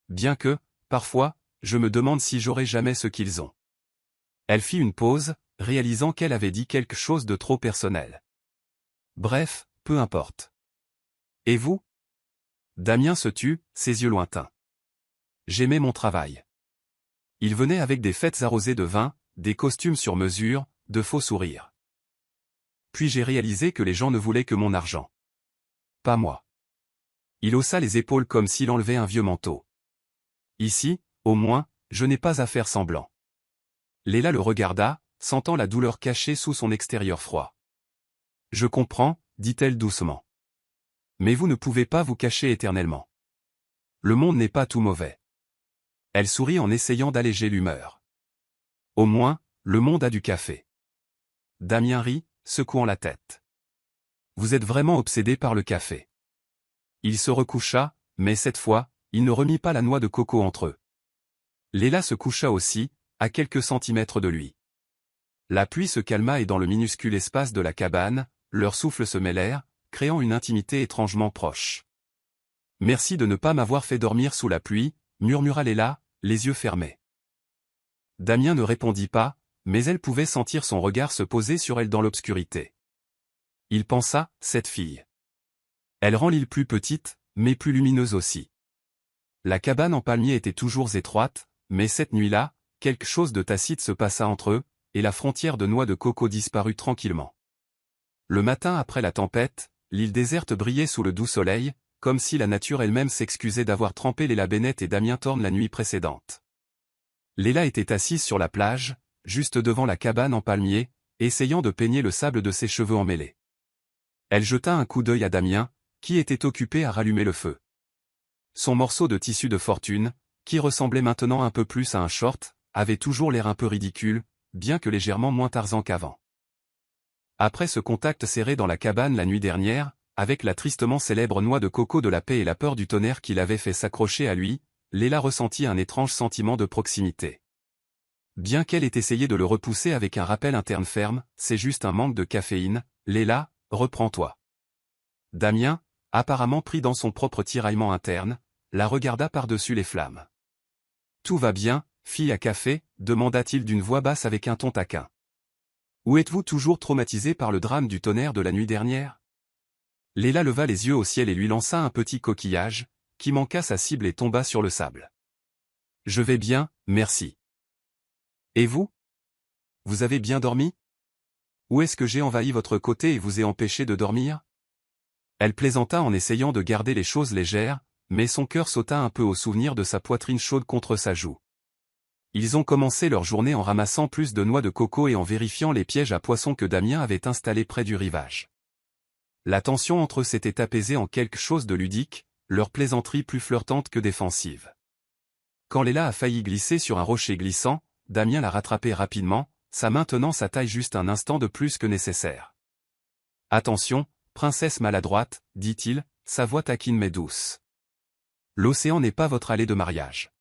Bien que, parfois, je me demande si j'aurai jamais ce qu'ils ont. » Elle fit une pause, réalisant qu'elle avait dit quelque chose de trop personnel. « Bref, peu importe. Et vous ?» Damien se tut, ses yeux lointains. « J'aimais mon travail. Il venait avec des fêtes arrosées de vin, des costumes sur mesure, de faux sourires. Puis j'ai réalisé que les gens ne voulaient que mon argent. Pas moi. » Il haussa les épaules comme s'il enlevait un vieux manteau. « Ici, au moins, je n'ai pas à faire semblant. » Léla le regarda, sentant la douleur cachée sous son extérieur froid. « Je comprends, » dit-elle doucement. « Mais vous ne pouvez pas vous cacher éternellement. Le monde n'est pas tout mauvais. » Elle sourit en essayant d'alléger l'humeur. « Au moins, le monde a du café. » Damien rit, secouant la tête. « Vous êtes vraiment obsédé par le café. » Il se recoucha, mais cette fois, il ne remit pas la noix de coco entre eux. Léla se coucha aussi, à quelques centimètres de lui. La pluie se calma et dans le minuscule espace de la cabane, leurs souffles se mêlèrent, créant une intimité étrangement proche. « Merci de ne pas m'avoir fait dormir sous la pluie, » murmura Léla, les yeux fermés. Damien ne répondit pas, mais elle pouvait sentir son regard se poser sur elle dans l'obscurité. Il pensa, cette fille. Elle rend l'île plus petite, mais plus lumineuse aussi. La cabane en palmier était toujours étroite, mais cette nuit-là, quelque chose de tacite se passa entre eux, et la frontière de noix de coco disparut tranquillement. Le matin après la tempête, l'île déserte brillait sous le doux soleil, comme si la nature elle-même s'excusait d'avoir trempé Léla Bennett et Damien Thorne la nuit précédente. Léla était assise sur la plage, juste devant la cabane en palmier, essayant de peigner le sable de ses cheveux emmêlés. Elle jeta un coup d'œil à Damien, qui était occupé à rallumer le feu. Son morceau de tissu de fortune, qui ressemblait maintenant un peu plus à un short, avait toujours l'air un peu ridicule, bien que légèrement moins Tarzan qu'avant. Après ce contact serré dans la cabane la nuit dernière, avec la tristement célèbre noix de coco de la paix et la peur du tonnerre qui l'avait fait s'accrocher à lui, Léla ressentit un étrange sentiment de proximité. Bien qu'elle ait essayé de le repousser avec un rappel interne ferme, c'est juste un manque de caféine, Léla, reprends-toi. Damien, apparemment pris dans son propre tiraillement interne, la regarda par-dessus les flammes. « Tout va bien, fille à café ?» demanda-t-il d'une voix basse avec un ton taquin. « Ou êtes-vous toujours traumatisé par le drame du tonnerre de la nuit dernière ?» Léla leva les yeux au ciel et lui lança un petit coquillage, qui manqua sa cible et tomba sur le sable. « Je vais bien, merci. Et vous? Vous avez bien dormi? Ou est-ce que j'ai envahi votre côté et vous ai empêché de dormir ?» Elle plaisanta en essayant de garder les choses légères, mais son cœur sauta un peu au souvenir de sa poitrine chaude contre sa joue. Ils ont commencé leur journée en ramassant plus de noix de coco et en vérifiant les pièges à poissons que Damien avait installés près du rivage. La tension entre eux s'était apaisée en quelque chose de ludique, leur plaisanterie plus flirtante que défensive. Quand Léla a failli glisser sur un rocher glissant, Damien l'a rattrapée rapidement, sa main tenant sa taille juste un instant de plus que nécessaire. « Attention, princesse maladroite, dit-il, sa voix taquine mais douce. L'océan n'est pas votre allée de mariage. »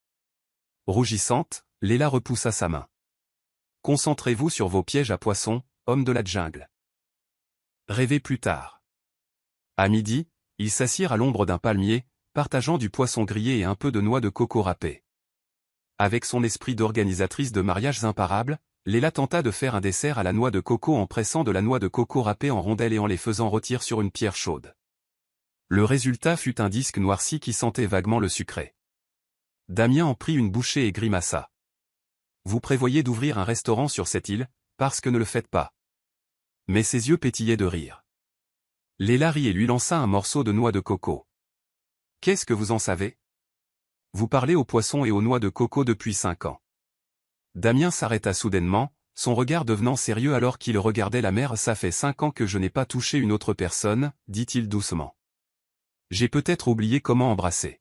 Rougissante, Léla repoussa sa main. « Concentrez-vous sur vos pièges à poissons, homme de la jungle. » Rêvez plus tard. À midi, ils s'assirent à l'ombre d'un palmier, partageant du poisson grillé et un peu de noix de coco râpée. Avec son esprit d'organisatrice de mariages imparables, Léla tenta de faire un dessert à la noix de coco en pressant de la noix de coco râpée en rondelles et en les faisant rôtir sur une pierre chaude. Le résultat fut un disque noirci qui sentait vaguement le sucré. Damien en prit une bouchée et grimaça. « Vous prévoyez d'ouvrir un restaurant sur cette île, parce que ne le faites pas. » Mais ses yeux pétillaient de rire. Léla rit et lui lança un morceau de noix de coco. « Qu'est-ce que vous en savez ? Vous parlez aux poissons et aux noix de coco depuis 5 ans. » Damien s'arrêta soudainement, son regard devenant sérieux alors qu'il regardait la mer. « Ça fait 5 ans que je n'ai pas touché une autre personne, dit-il doucement. J'ai peut-être oublié comment embrasser. »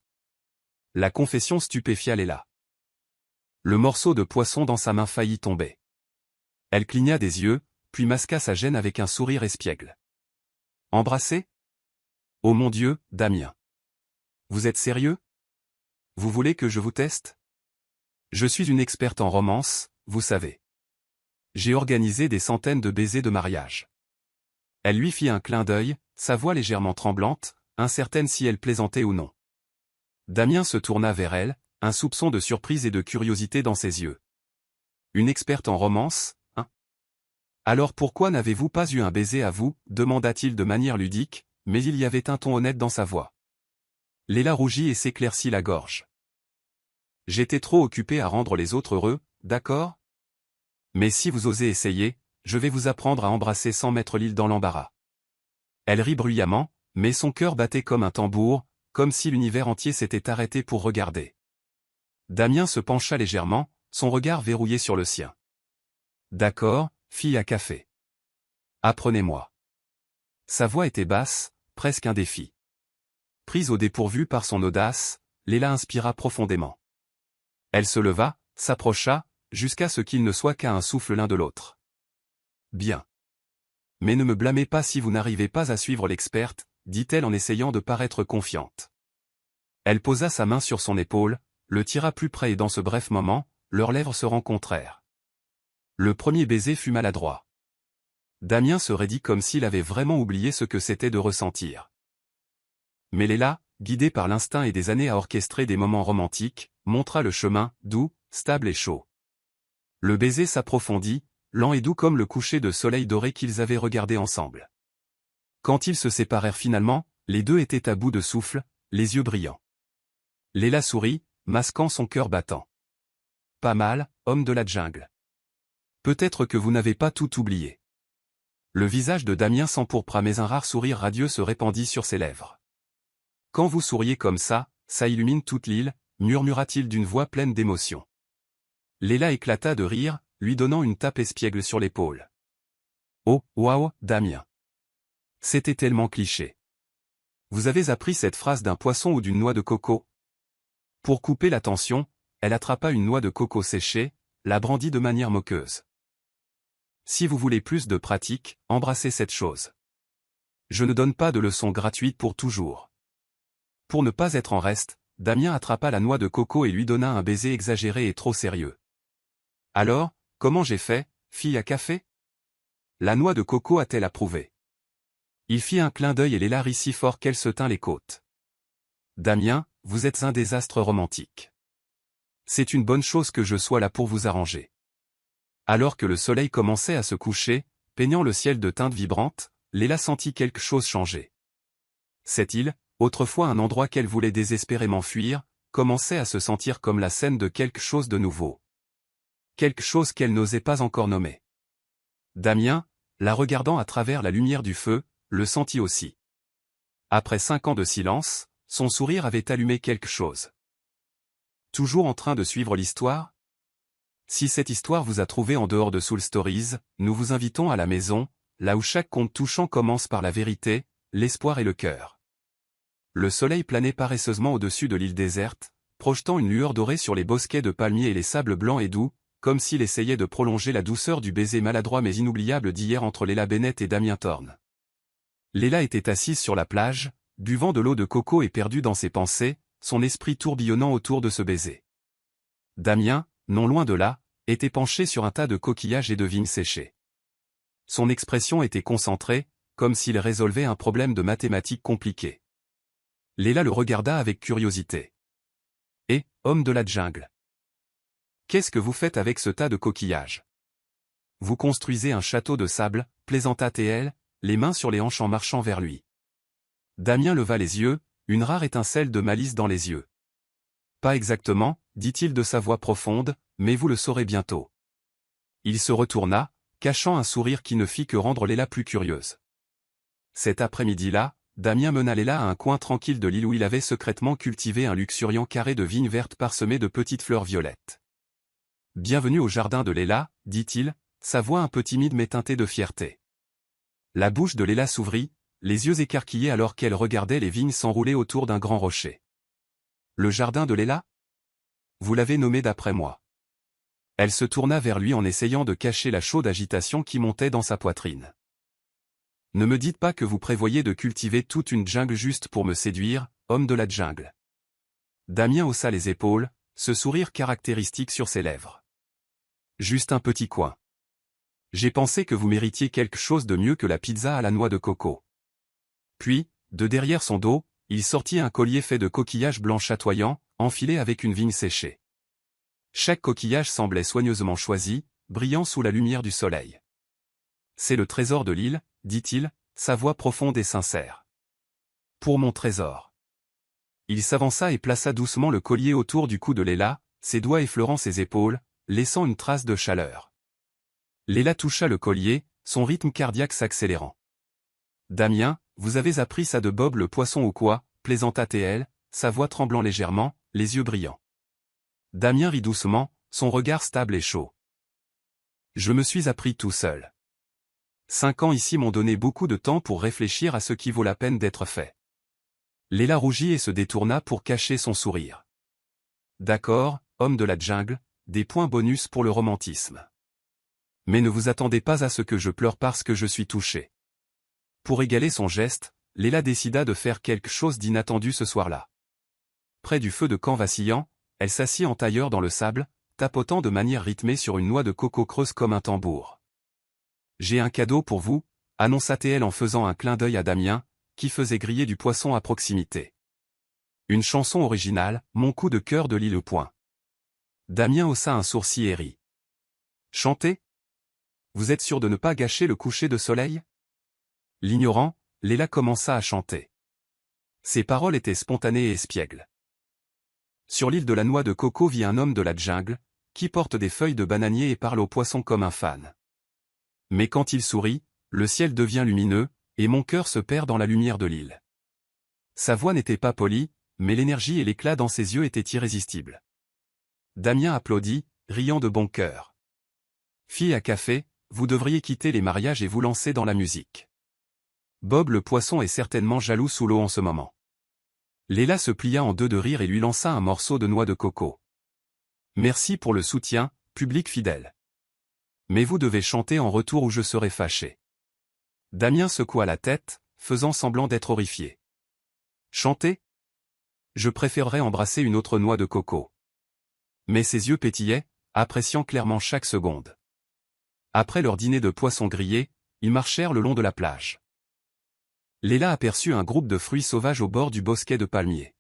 La confession stupéfia Léla. Le morceau de poisson dans sa main faillit tomber. Elle cligna des yeux, puis masqua sa gêne avec un sourire espiègle. « Embrasser ? Oh mon Dieu, Damien. Vous êtes sérieux ? Vous voulez que je vous teste ? Je suis une experte en romance, vous savez. J'ai organisé des centaines de baisers de mariage. » Elle lui fit un clin d'œil, sa voix légèrement tremblante, incertaine si elle plaisantait ou non. Damien se tourna vers elle, un soupçon de surprise et de curiosité dans ses yeux. « Une experte en romance, hein ? Alors pourquoi n'avez-vous pas eu un baiser à vous » demanda-t-il de manière ludique, mais il y avait un ton honnête dans sa voix. Léla rougit et s'éclaircit la gorge. « J'étais trop occupé à rendre les autres heureux, d'accord ? Mais si vous osez essayer, je vais vous apprendre à embrasser sans mettre l'île dans l'embarras. » Elle rit bruyamment, mais son cœur battait comme un tambour, comme si l'univers entier s'était arrêté pour regarder. Damien se pencha légèrement, son regard verrouillé sur le sien. « D'accord, fille à café. Apprenez-moi. » Sa voix était basse, presque un défi. Prise au dépourvu par son audace, Léla inspira profondément. Elle se leva, s'approcha, jusqu'à ce qu'il ne soit qu'à un souffle l'un de l'autre. « Bien. Mais ne me blâmez pas si vous n'arrivez pas à suivre l'experte, » dit-elle en essayant de paraître confiante. Elle posa sa main sur son épaule, le tira plus près et dans ce bref moment, leurs lèvres se rencontrèrent. Le premier baiser fut maladroit. Damien se raidit comme s'il avait vraiment oublié ce que c'était de ressentir. Mais Léla, guidée par l'instinct et des années à orchestrer des moments romantiques, montra le chemin, doux, stable et chaud. Le baiser s'approfondit, lent et doux comme le coucher de soleil doré qu'ils avaient regardé ensemble. Quand ils se séparèrent finalement, les deux étaient à bout de souffle, les yeux brillants. Léla sourit, masquant son cœur battant. « Pas mal, homme de la jungle. Peut-être que vous n'avez pas tout oublié. » Le visage de Damien s'empourpra mais un rare sourire radieux se répandit sur ses lèvres. « Quand vous souriez comme ça illumine toute l'île, » murmura-t-il d'une voix pleine d'émotion. Léla éclata de rire, lui donnant une tape espiègle sur l'épaule. « Oh, waouh, Damien. C'était tellement cliché. Vous avez appris cette phrase d'un poisson ou d'une noix de coco ?» Pour couper la tension, elle attrapa une noix de coco séchée, la brandit de manière moqueuse. « Si vous voulez plus de pratique, embrassez cette chose. Je ne donne pas de leçons gratuites pour toujours. » Pour ne pas être en reste, Damien attrapa la noix de coco et lui donna un baiser exagéré et trop sérieux. « Alors, comment j'ai fait, fille à café ? La noix de coco a-t-elle approuvé ?» Il fit un clin d'œil et Léla rit si fort qu'elle se tint les côtes. « Damien, vous êtes un désastre romantique. C'est une bonne chose que je sois là pour vous arranger. » Alors que le soleil commençait à se coucher, peignant le ciel de teintes vibrantes, Léla sentit quelque chose changer. Cette île, autrefois un endroit qu'elle voulait désespérément fuir, commençait à se sentir comme la scène de quelque chose de nouveau. Quelque chose qu'elle n'osait pas encore nommer. Damien, la regardant à travers la lumière du feu, le sentit aussi. Après 5 ans de silence, son sourire avait allumé quelque chose. Toujours en train de suivre l'histoire ? Si cette histoire vous a trouvé en dehors de Soul Stories, nous vous invitons à la maison, là où chaque conte touchant commence par la vérité, l'espoir et le cœur. le soleil planait paresseusement au-dessus de l'île déserte, projetant une lueur dorée sur les bosquets de palmiers et les sables blancs et doux, comme s'il essayait de prolonger la douceur du baiser maladroit mais inoubliable d'hier entre Leila Bennett et Damien Thorne. Leila était assise sur la plage, buvant de l'eau de coco et perdue dans ses pensées, son esprit tourbillonnant autour de ce baiser. Damien, non loin de là, était penché sur un tas de coquillages et de vignes séchées. Son expression était concentrée, comme s'il résolvait un problème de mathématiques compliqué. Leila le regarda avec curiosité. « Et, homme de la jungle, qu'est-ce que vous faites avec ce tas de coquillages? Vous construisez un château de sable, plaisanta-t-elle, les mains sur les hanches en marchant vers lui. Damien leva les yeux, une rare étincelle de malice dans les yeux. « Pas exactement, dit-il de sa voix profonde, mais vous le saurez bientôt. » Il se retourna, cachant un sourire qui ne fit que rendre Leila plus curieuse. Cet après-midi-là, Damien mena Leila à un coin tranquille de l'île où il avait secrètement cultivé un luxuriant carré de vignes vertes parsemées de petites fleurs violettes. « Bienvenue au jardin de Leila, dit-il, sa voix un peu timide mais teintée de fierté. La bouche de Leila s'ouvrit, les yeux écarquillés alors qu'elle regardait les vignes s'enrouler autour d'un grand rocher. « Le jardin de Leila? Vous l'avez nommé d'après moi. » Elle se tourna vers lui en essayant de cacher la chaude agitation qui montait dans sa poitrine. « Ne me dites pas que vous prévoyez de cultiver toute une jungle juste pour me séduire, homme de la jungle. » Damien haussa les épaules, ce sourire caractéristique sur ses lèvres. « Juste un petit coin. J'ai pensé que vous méritiez quelque chose de mieux que la pizza à la noix de coco. » Puis, de derrière son dos, il sortit un collier fait de coquillages blancs chatoyants, enfilé avec une vigne séchée. Chaque coquillage semblait soigneusement choisi, brillant sous la lumière du soleil. « C'est le trésor de l'île, dit-il, sa voix profonde et sincère. Pour mon trésor. » Il s'avança et plaça doucement le collier autour du cou de Leila, ses doigts effleurant ses épaules, laissant une trace de chaleur. Leila toucha le collier, son rythme cardiaque s'accélérant. « Damien, vous avez appris ça de Bob le poisson ou quoi ?» plaisanta-t-elle, sa voix tremblant légèrement, les yeux brillants. Damien rit doucement, son regard stable et chaud. « Je me suis appris tout seul. 5 ans ici m'ont donné beaucoup de temps pour réfléchir à ce qui vaut la peine d'être fait. » Leila rougit et se détourna pour cacher son sourire. « D'accord, homme de la jungle, des points bonus pour le romantisme. Mais ne vous attendez pas à ce que je pleure parce que je suis touché. » Pour égaler son geste, Leila décida de faire quelque chose d'inattendu ce soir-là. Près du feu de camp vacillant, elle s'assit en tailleur dans le sable, tapotant de manière rythmée sur une noix de coco creuse comme un tambour. « J'ai un cadeau pour vous, » annonça-t-elle en faisant un clin d'œil à Damien, qui faisait griller du poisson à proximité. Une chanson originale, Mon coup de cœur de l'île Point. Damien haussa un sourcil et rit. « Chanter? Vous êtes sûr de ne pas gâcher le coucher de soleil? » L'ignorant, Leila commença à chanter. Ses paroles étaient spontanées et espiègles. Sur l'île de la noix de coco vit un homme de la jungle, qui porte des feuilles de bananier et parle aux poissons comme un fan. Mais quand il sourit, le ciel devient lumineux, et mon cœur se perd dans la lumière de l'île. Sa voix n'était pas polie, mais l'énergie et l'éclat dans ses yeux étaient irrésistibles. Damien applaudit, riant de bon cœur. « Fille à café, vous devriez quitter les mariages et vous lancer dans la musique. Bob le poisson est certainement jaloux sous l'eau en ce moment. » Leila se plia en deux de rire et lui lança un morceau de noix de coco. « Merci pour le soutien, public fidèle. Mais vous devez chanter en retour ou je serai fâché. » Damien secoua la tête, faisant semblant d'être horrifié. « Chanter? Je préférerais embrasser une autre noix de coco. » Mais ses yeux pétillaient, appréciant clairement chaque seconde. Après leur dîner de poisson grillé, ils marchèrent le long de la plage. Leila aperçut un groupe de fruits sauvages au bord du bosquet de palmiers.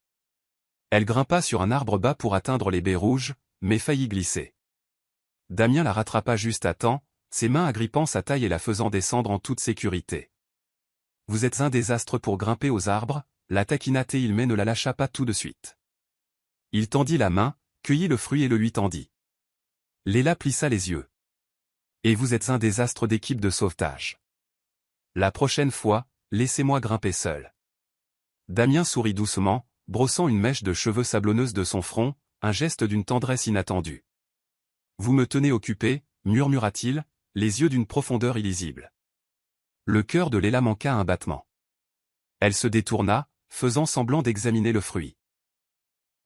Elle grimpa sur un arbre bas pour atteindre les baies rouges, mais faillit glisser. Damien la rattrapa juste à temps, ses mains agrippant sa taille et la faisant descendre en toute sécurité. « Vous êtes un désastre pour grimper aux arbres » la taquina-t-il mais ne la lâcha pas tout de suite. Il tendit la main, cueillit le fruit et le lui tendit. Leila plissa les yeux. « Et vous êtes un désastre d'équipe de sauvetage. La prochaine fois, laissez-moi grimper seul. » Damien sourit doucement, brossant une mèche de cheveux sablonneuse de son front, un geste d'une tendresse inattendue. « Vous me tenez occupé, » murmura-t-il, les yeux d'une profondeur illisible. Le cœur de Leila manqua un battement. Elle se détourna, faisant semblant d'examiner le fruit.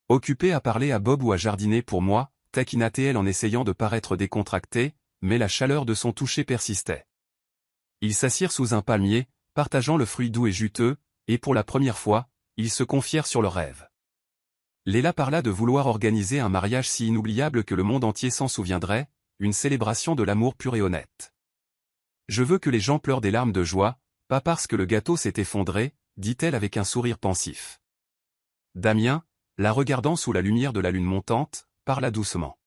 Occupée à parler à Bob ou à jardiner pour moi, taquina-t-elle en essayant de paraître décontractée, mais la chaleur de son toucher persistait. Ils s'assirent sous un palmier, partageant le fruit doux et juteux, et pour la première fois, ils se confièrent sur leurs rêves. Léla parla de vouloir organiser un mariage si inoubliable que le monde entier s'en souviendrait, une célébration de l'amour pur et honnête. Je veux que les gens pleurent des larmes de joie, pas parce que le gâteau s'est effondré, dit-elle avec un sourire pensif. Damien, la regardant sous la lumière de la lune montante, parla doucement.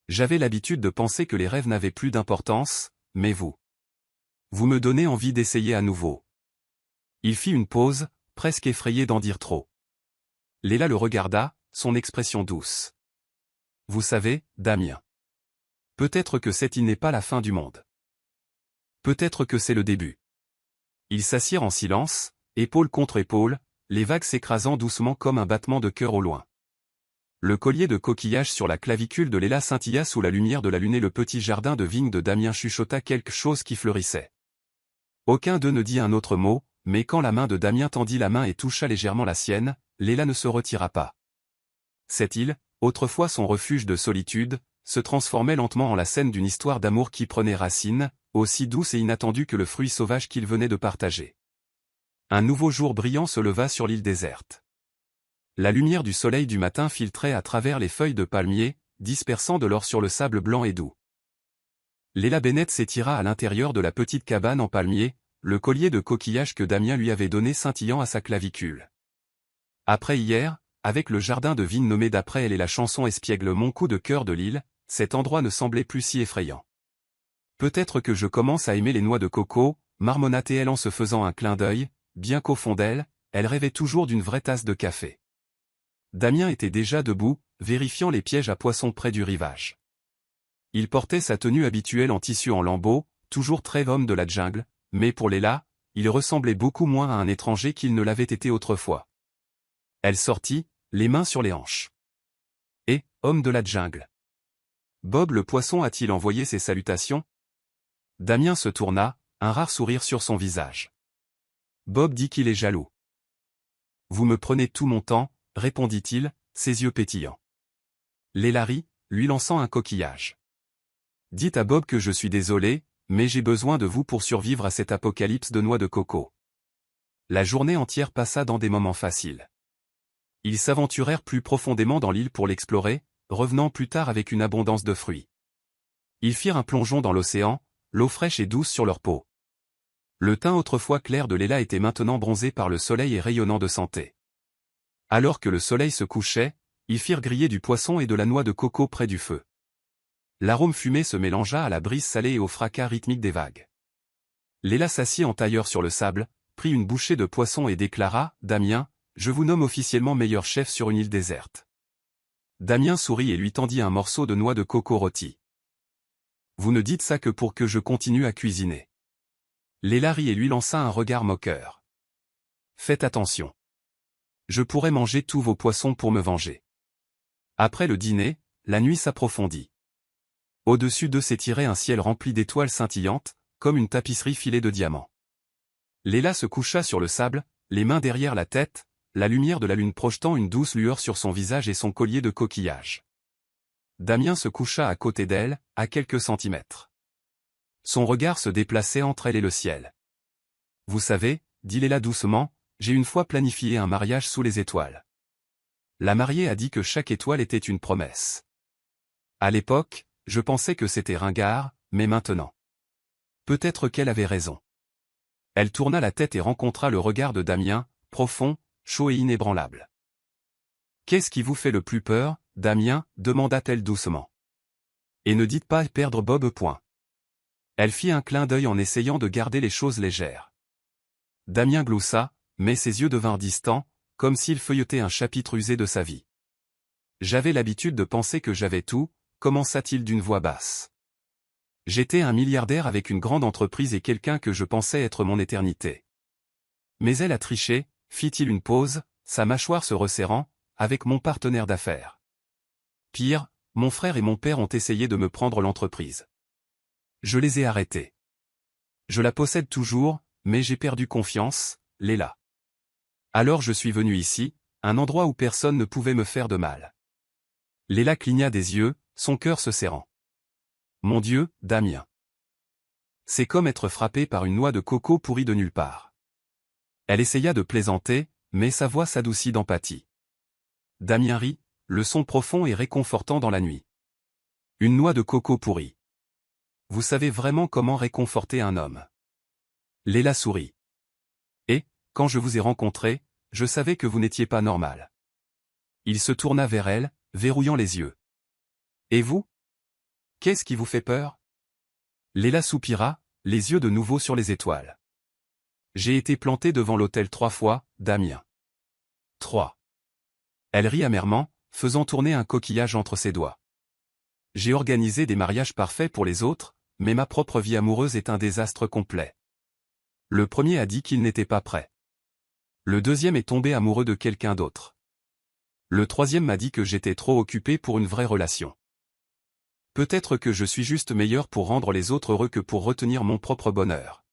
J'avais l'habitude de penser que les rêves n'avaient plus d'importance, mais vous me donnez envie d'essayer à nouveau. Il fit une pause, presque effrayé d'en dire trop. Léla le regarda, son expression douce. Vous savez, Damien. Peut-être que cette île n'est pas la fin du monde. Peut-être que c'est le début. Ils s'assirent en silence, épaule contre épaule, les vagues s'écrasant doucement comme un battement de cœur au loin. Le collier de coquillages sur la clavicule de Léla scintilla sous la lumière de la lune et le petit jardin de vigne de Damien chuchota quelque chose qui fleurissait. Aucun d'eux ne dit un autre mot, mais quand la main de Damien tendit la main et toucha légèrement la sienne, Léla ne se retira pas. Cette île, autrefois son refuge de solitude, se transformait lentement en la scène d'une histoire d'amour qui prenait racine, aussi douce et inattendue que le fruit sauvage qu'ils venaient de partager. Un nouveau jour brillant se leva sur l'île déserte. La lumière du soleil du matin filtrait à travers les feuilles de palmier, dispersant de l'or sur le sable blanc et doux. Léla Bennett s'étira à l'intérieur de la petite cabane en palmier, le collier de coquillages que Damien lui avait donné scintillant à sa clavicule. Après hier, avec le jardin de vigne nommé d'après elle et la chanson espiègle Mon coup de cœur de l'île, cet endroit ne semblait plus si effrayant. Peut-être que je commence à aimer les noix de coco, marmonna-t-elle en se faisant un clin d'œil, bien qu'au fond d'elle, elle rêvait toujours d'une vraie tasse de café. Damien était déjà debout, vérifiant les pièges à poissons près du rivage. Il portait sa tenue habituelle en tissu en lambeaux, toujours très homme de la jungle, mais pour Léla, il ressemblait beaucoup moins à un étranger qu'il ne l'avait été autrefois. Elle sortit, les mains sur les hanches. Et, homme de la jungle. Bob le poisson a-t-il envoyé ses salutations? Damien se tourna, un rare sourire sur son visage. Bob dit qu'il est jaloux. Vous me prenez tout mon temps, répondit-il, ses yeux pétillants. Léla rit, lui lançant un coquillage. Dites à Bob que je suis désolé, mais j'ai besoin de vous pour survivre à cet apocalypse de noix de coco. La journée entière passa dans des moments faciles. Ils s'aventurèrent plus profondément dans l'île pour l'explorer, revenant plus tard avec une abondance de fruits. Ils firent un plongeon dans l'océan, l'eau fraîche et douce sur leur peau. Le teint autrefois clair de Léla était maintenant bronzé par le soleil et rayonnant de santé. Alors que le soleil se couchait, ils firent griller du poisson et de la noix de coco près du feu. L'arôme fumé se mélangea à la brise salée et au fracas rythmique des vagues. Léla s'assit en tailleur sur le sable, prit une bouchée de poisson et déclara, « Damien, je vous nomme officiellement meilleur chef sur une île déserte. » Damien sourit et lui tendit un morceau de noix de coco rôti. « Vous ne dites ça que pour que je continue à cuisiner. » Léla rit et lui lança un regard moqueur. « Faites attention. Je pourrais manger tous vos poissons pour me venger. » Après le dîner, la nuit s'approfondit. Au-dessus d'eux s'étirait un ciel rempli d'étoiles scintillantes, comme une tapisserie filée de diamants. Léla se coucha sur le sable, les mains derrière la tête, la lumière de la lune projetant une douce lueur sur son visage et son collier de coquillages. Damien se coucha à côté d'elle, à quelques centimètres. Son regard se déplaçait entre elle et le ciel. « Vous savez, dit Léla doucement, j'ai une fois planifié un mariage sous les étoiles. La mariée a dit que chaque étoile était une promesse. À l'époque, je pensais que c'était ringard, mais maintenant. Peut-être qu'elle avait raison. » Elle tourna la tête et rencontra le regard de Damien, profond, chaud et inébranlable. « Qu'est-ce qui vous fait le plus peur, Damien » demanda-t-elle doucement. « Et ne dites pas perdre Bob. » Elle fit un clin d'œil en essayant de garder les choses légères. Damien gloussa, mais ses yeux devinrent distants, comme s'il feuilletait un chapitre usé de sa vie. « J'avais l'habitude de penser que j'avais tout, » commença-t-il d'une voix basse. « J'étais un milliardaire avec une grande entreprise et quelqu'un que je pensais être mon éternité. Mais elle a triché, fit-il une pause, sa mâchoire se resserrant, avec mon partenaire d'affaires. Pire, mon frère et mon père ont essayé de me prendre l'entreprise. Je les ai arrêtés. Je la possède toujours, mais j'ai perdu confiance, Léla. Alors je suis venu ici, un endroit où personne ne pouvait me faire de mal. Léla cligna des yeux, son cœur se serrant. Mon Dieu, Damien. C'est comme être frappé par une noix de coco pourrie de nulle part. Elle essaya de plaisanter, mais sa voix s'adoucit d'empathie. Damien rit, le son profond et réconfortant dans la nuit. Une noix de coco pourrie. Vous savez vraiment comment réconforter un homme. Léla sourit. Et, quand je vous ai rencontré, je savais que vous n'étiez pas normal. Il se tourna vers elle, verrouillant les yeux. Et vous? Qu'est-ce qui vous fait peur? Léla soupira, les yeux de nouveau sur les étoiles. J'ai été planté devant l'autel 3 fois, Damien. 3. Elle rit amèrement, faisant tourner un coquillage entre ses doigts. J'ai organisé des mariages parfaits pour les autres, mais ma propre vie amoureuse est un désastre complet. Le premier a dit qu'il n'était pas prêt. Le deuxième est tombé amoureux de quelqu'un d'autre. Le troisième m'a dit que j'étais trop occupé pour une vraie relation. Peut-être que je suis juste meilleur pour rendre les autres heureux que pour retenir mon propre bonheur.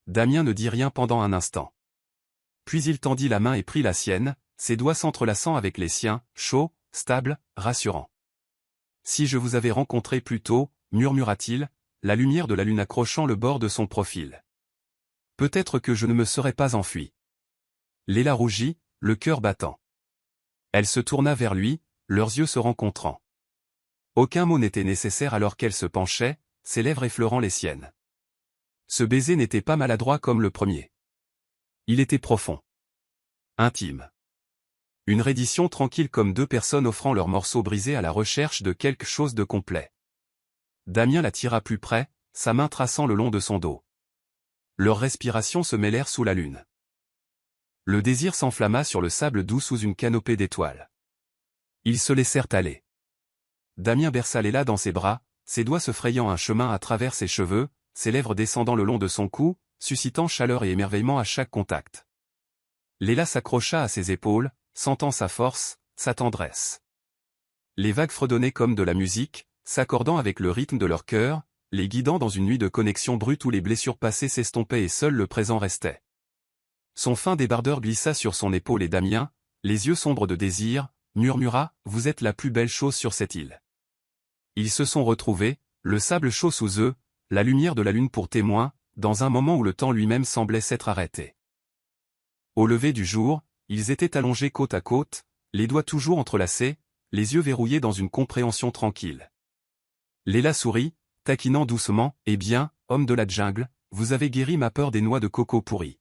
Damien ne dit rien pendant un instant. Puis il tendit la main et prit la sienne, ses doigts s'entrelaçant avec les siens, chauds, stables, rassurants. Si je vous avais rencontré plus tôt, murmura-t-il, la lumière de la lune accrochant le bord de son profil. Peut-être que je ne me serais pas enfui. Léla rougit, le cœur battant. Elle se tourna vers lui, leurs yeux se rencontrant. Aucun mot n'était nécessaire alors qu'elle se penchait, ses lèvres effleurant les siennes. Ce baiser n'était pas maladroit comme le premier. Il était profond. Intime. Une reddition tranquille comme deux personnes offrant leurs morceaux brisés à la recherche de quelque chose de complet. Damien la tira plus près, sa main traçant le long de son dos. Leurs respirations se mêlèrent sous la lune. Le désir s'enflamma sur le sable doux sous une canopée d'étoiles. Ils se laissèrent aller. Damien berça Léla dans ses bras, ses doigts se frayant un chemin à travers ses cheveux, ses lèvres descendant le long de son cou, suscitant chaleur et émerveillement à chaque contact. Léla s'accrocha à ses épaules, sentant sa force, sa tendresse. Les vagues fredonnaient comme de la musique, s'accordant avec le rythme de leur cœur, les guidant dans une nuit de connexion brute où les blessures passées s'estompaient et seul le présent restait. Son fin débardeur glissa sur son épaule et Damien, les yeux sombres de désir, murmura « Vous êtes la plus belle chose sur cette île ». Ils se sont retrouvés, le sable chaud sous eux, la lumière de la lune pour témoin, dans un moment où le temps lui-même semblait s'être arrêté. Au lever du jour, ils étaient allongés côte à côte, les doigts toujours entrelacés, les yeux verrouillés dans une compréhension tranquille. Léla sourit, taquinant doucement « Eh bien, homme de la jungle, vous avez guéri ma peur des noix de coco pourries. »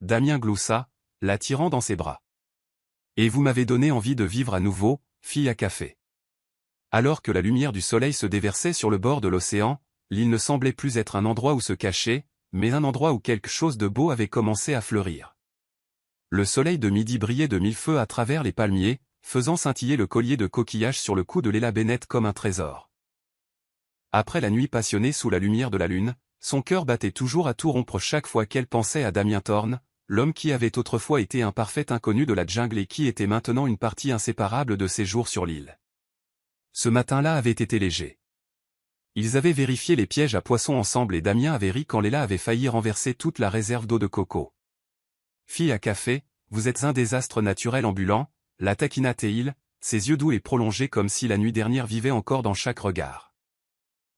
Damien gloussa, la tirant dans ses bras. « Et vous m'avez donné envie de vivre à nouveau, fille à café. » Alors que la lumière du soleil se déversait sur le bord de l'océan, l'île ne semblait plus être un endroit où se cacher, mais un endroit où quelque chose de beau avait commencé à fleurir. Le soleil de midi brillait de mille feux à travers les palmiers, faisant scintiller le collier de coquillages sur le cou de Léla Bennett comme un trésor. Après la nuit passionnée sous la lumière de la lune, son cœur battait toujours à tout rompre chaque fois qu'elle pensait à Damien Thorne, l'homme qui avait autrefois été un parfait inconnu de la jungle et qui était maintenant une partie inséparable de ses jours sur l'île. Ce matin-là avait été léger. Ils avaient vérifié les pièges à poissons ensemble et Damien avait ri quand Léla avait failli renverser toute la réserve d'eau de coco. Fille à café, vous êtes un désastre naturel ambulant, la taquina Théil, ses yeux doux et prolongés comme si la nuit dernière vivait encore dans chaque regard.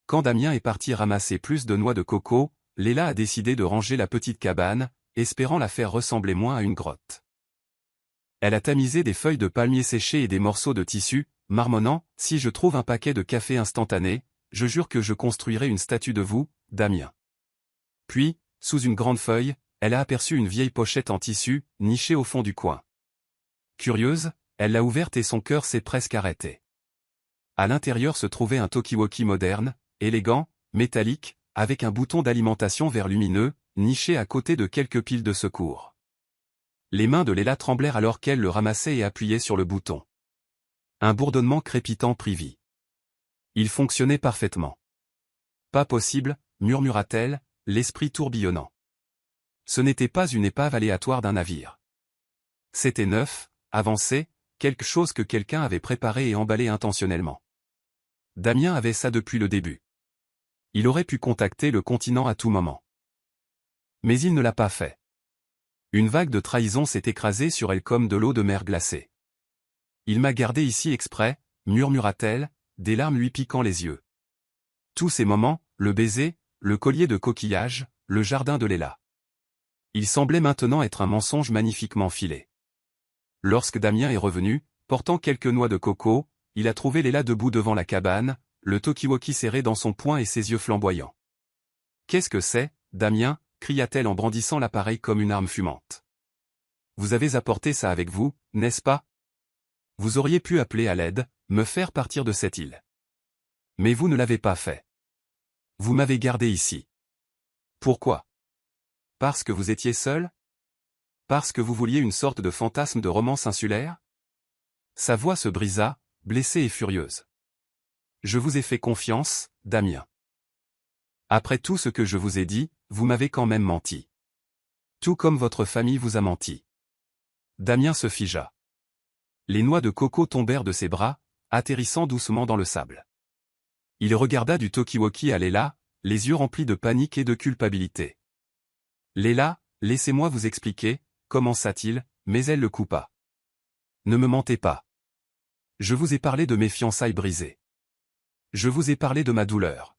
Quand Damien est parti ramasser plus de noix de coco, Léla a décidé de ranger la petite cabane, espérant la faire ressembler moins à une grotte. Elle a tamisé des feuilles de palmier séchées et des morceaux de tissu, marmonnant « Si je trouve un paquet de café instantané, je jure que je construirai une statue de vous, Damien. » Puis, sous une grande feuille, elle a aperçu une vieille pochette en tissu, nichée au fond du coin. Curieuse, elle l'a ouverte et son cœur s'est presque arrêté. À l'intérieur se trouvait un talkie-walkie moderne, élégant, métallique, avec un bouton d'alimentation vert lumineux, niché à côté de quelques piles de secours. Les mains de Léla tremblèrent alors qu'elle le ramassait et appuyait sur le bouton. Un bourdonnement crépitant prit vie. Il fonctionnait parfaitement. Pas possible, murmura-t-elle, l'esprit tourbillonnant. Ce n'était pas une épave aléatoire d'un navire. C'était neuf, avancé, quelque chose que quelqu'un avait préparé et emballé intentionnellement. Damien avait ça depuis le début. Il aurait pu contacter le continent à tout moment. Mais il ne l'a pas fait. Une vague de trahison s'est écrasée sur elle comme de l'eau de mer glacée. Il m'a gardé ici exprès, murmura-t-elle, des larmes lui piquant les yeux. Tous ces moments, le baiser, le collier de coquillages, le jardin de Léla. Il semblait maintenant être un mensonge magnifiquement filé. Lorsque Damien est revenu, portant quelques noix de coco, il a trouvé Léla debout devant la cabane, le talkie-walkie serré dans son poing et ses yeux flamboyants. « Qu'est-ce que c'est, Damien » cria-t-elle en brandissant l'appareil comme une arme fumante. « Vous avez apporté ça avec vous, n'est-ce pas? Vous auriez pu appeler à l'aide, me faire partir de cette île. Mais vous ne l'avez pas fait. Vous m'avez gardé ici. Pourquoi? Parce que vous étiez seul? Parce que vous vouliez une sorte de fantasme de romance insulaire? » Sa voix se brisa, blessée et furieuse. « Je vous ai fait confiance, Damien. Après tout ce que je vous ai dit, vous m'avez quand même menti. Tout comme votre famille vous a menti. » Damien se figea. Les noix de coco tombèrent de ses bras, atterrissant doucement dans le sable. Il regarda du talkie-walkie à Léla, les yeux remplis de panique et de culpabilité. « Léla, laissez-moi vous expliquer, commença-t-il, mais elle le coupa. « Ne me mentez pas. Je vous ai parlé de mes fiançailles brisées. Je vous ai parlé de ma douleur.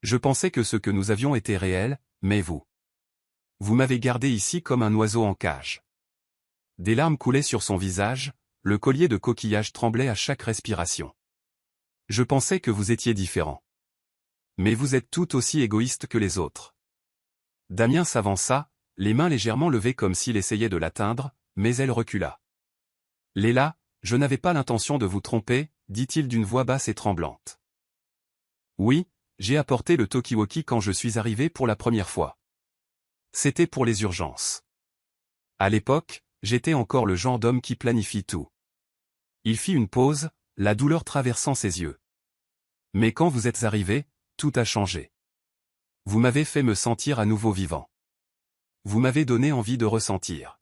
Je pensais que ce que nous avions était réel, mais vous. Vous m'avez gardé ici comme un oiseau en cage. » Des larmes coulaient sur son visage, le collier de coquillages tremblait à chaque respiration. « Je pensais que vous étiez différent. Mais vous êtes tout aussi égoïste que les autres. » Damien s'avança, les mains légèrement levées comme s'il essayait de l'atteindre, mais elle recula. « Léla, je n'avais pas l'intention de vous tromper, » dit-il d'une voix basse et tremblante. « Oui, j'ai apporté le talkie-walkie quand je suis arrivé pour la première fois. C'était pour les urgences. À l'époque, j'étais encore le genre d'homme qui planifie tout. » Il fit une pause, la douleur traversant ses yeux. « Mais quand vous êtes arrivé, tout a changé. Vous m'avez fait me sentir à nouveau vivant. Vous m'avez donné envie de ressentir.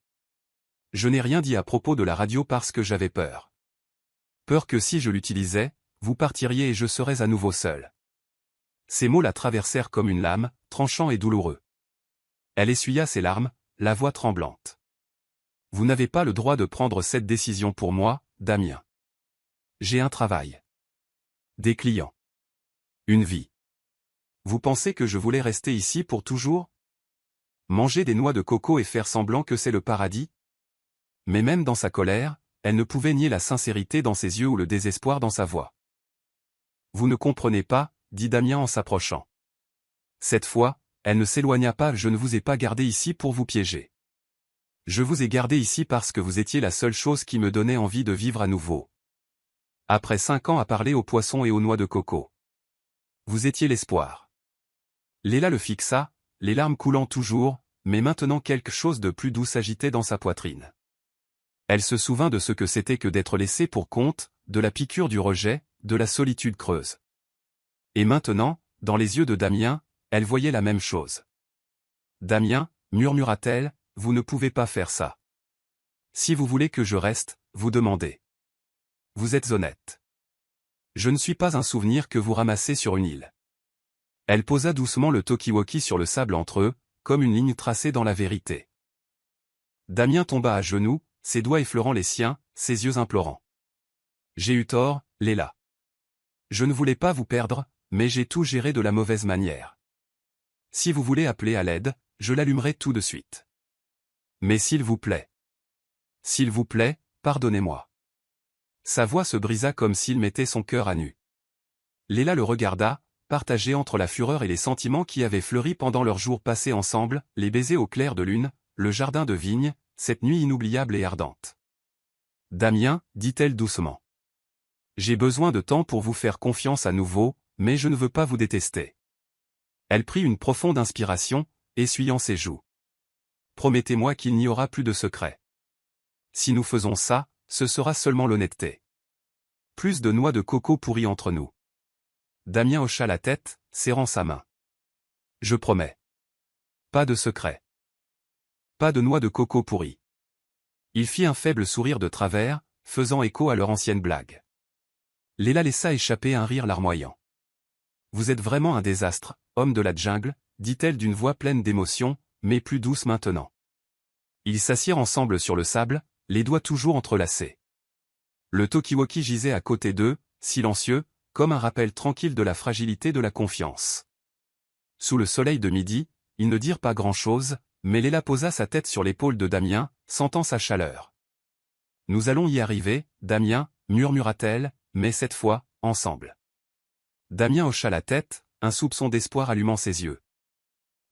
Je n'ai rien dit à propos de la radio parce que j'avais peur. Peur que si je l'utilisais, vous partiriez et je serais à nouveau seul. » Ces mots la traversèrent comme une lame, tranchant et douloureux. Elle essuya ses larmes, la voix tremblante. « Vous n'avez pas le droit de prendre cette décision pour moi, Damien. J'ai un travail. Des clients. Une vie. Vous pensez que je voulais rester ici pour toujours? Manger des noix de coco et faire semblant que c'est le paradis? » Mais même dans sa colère, elle ne pouvait nier la sincérité dans ses yeux ou le désespoir dans sa voix. « Vous ne comprenez pas, » dit Damien en s'approchant. Cette fois, elle ne s'éloigna pas. « Je ne vous ai pas gardé ici pour vous piéger. Je vous ai gardé ici parce que vous étiez la seule chose qui me donnait envie de vivre à nouveau. Après 5 ans à parler aux poissons et aux noix de coco. Vous étiez l'espoir. » Léla le fixa, les larmes coulant toujours, mais maintenant quelque chose de plus doux s'agitait dans sa poitrine. Elle se souvint de ce que c'était que d'être laissée pour compte, de la piqûre du rejet, de la solitude creuse. Et maintenant, dans les yeux de Damien, elle voyait la même chose. « Damien, » murmura-t-elle, « vous ne pouvez pas faire ça. Si vous voulez que je reste, vous demandez. Vous êtes honnête. Je ne suis pas un souvenir que vous ramassez sur une île. » Elle posa doucement le talkie-walkie sur le sable entre eux, comme une ligne tracée dans la vérité. Damien tomba à genoux, ses doigts effleurant les siens, ses yeux implorants. « J'ai eu tort, Léla. Je ne voulais pas vous perdre, mais j'ai tout géré de la mauvaise manière. Si vous voulez appeler à l'aide, je l'allumerai tout de suite. Mais s'il vous plaît. S'il vous plaît, pardonnez-moi. » Sa voix se brisa comme s'il mettait son cœur à nu. Léla le regarda, partagé entre la fureur et les sentiments qui avaient fleuri pendant leurs jours passés ensemble, les baisers au clair de lune, le jardin de vigne, cette nuit inoubliable et ardente. « Damien, » dit-elle doucement. « J'ai besoin de temps pour vous faire confiance à nouveau, mais je ne veux pas vous détester. » Elle prit une profonde inspiration, essuyant ses joues. « Promettez-moi qu'il n'y aura plus de secrets. Si nous faisons ça, ce sera seulement l'honnêteté. Plus de noix de coco pourries entre nous. » Damien hocha la tête, serrant sa main. « Je promets. Pas de secret. Pas de noix de coco pourries. » Il fit un faible sourire de travers, faisant écho à leur ancienne blague. Léla laissa échapper un rire larmoyant. « Vous êtes vraiment un désastre, homme de la jungle, » dit-elle d'une voix pleine d'émotion, mais plus douce maintenant. Ils s'assirent ensemble sur le sable, les doigts toujours entrelacés. Le talkie-walkie gisait à côté d'eux, silencieux, comme un rappel tranquille de la fragilité de la confiance. Sous le soleil de midi, ils ne dirent pas grand-chose, mais Léla posa sa tête sur l'épaule de Damien, sentant sa chaleur. « Nous allons y arriver, Damien, murmura-t-elle, mais cette fois, ensemble. » Damien hocha la tête, un soupçon d'espoir allumant ses yeux.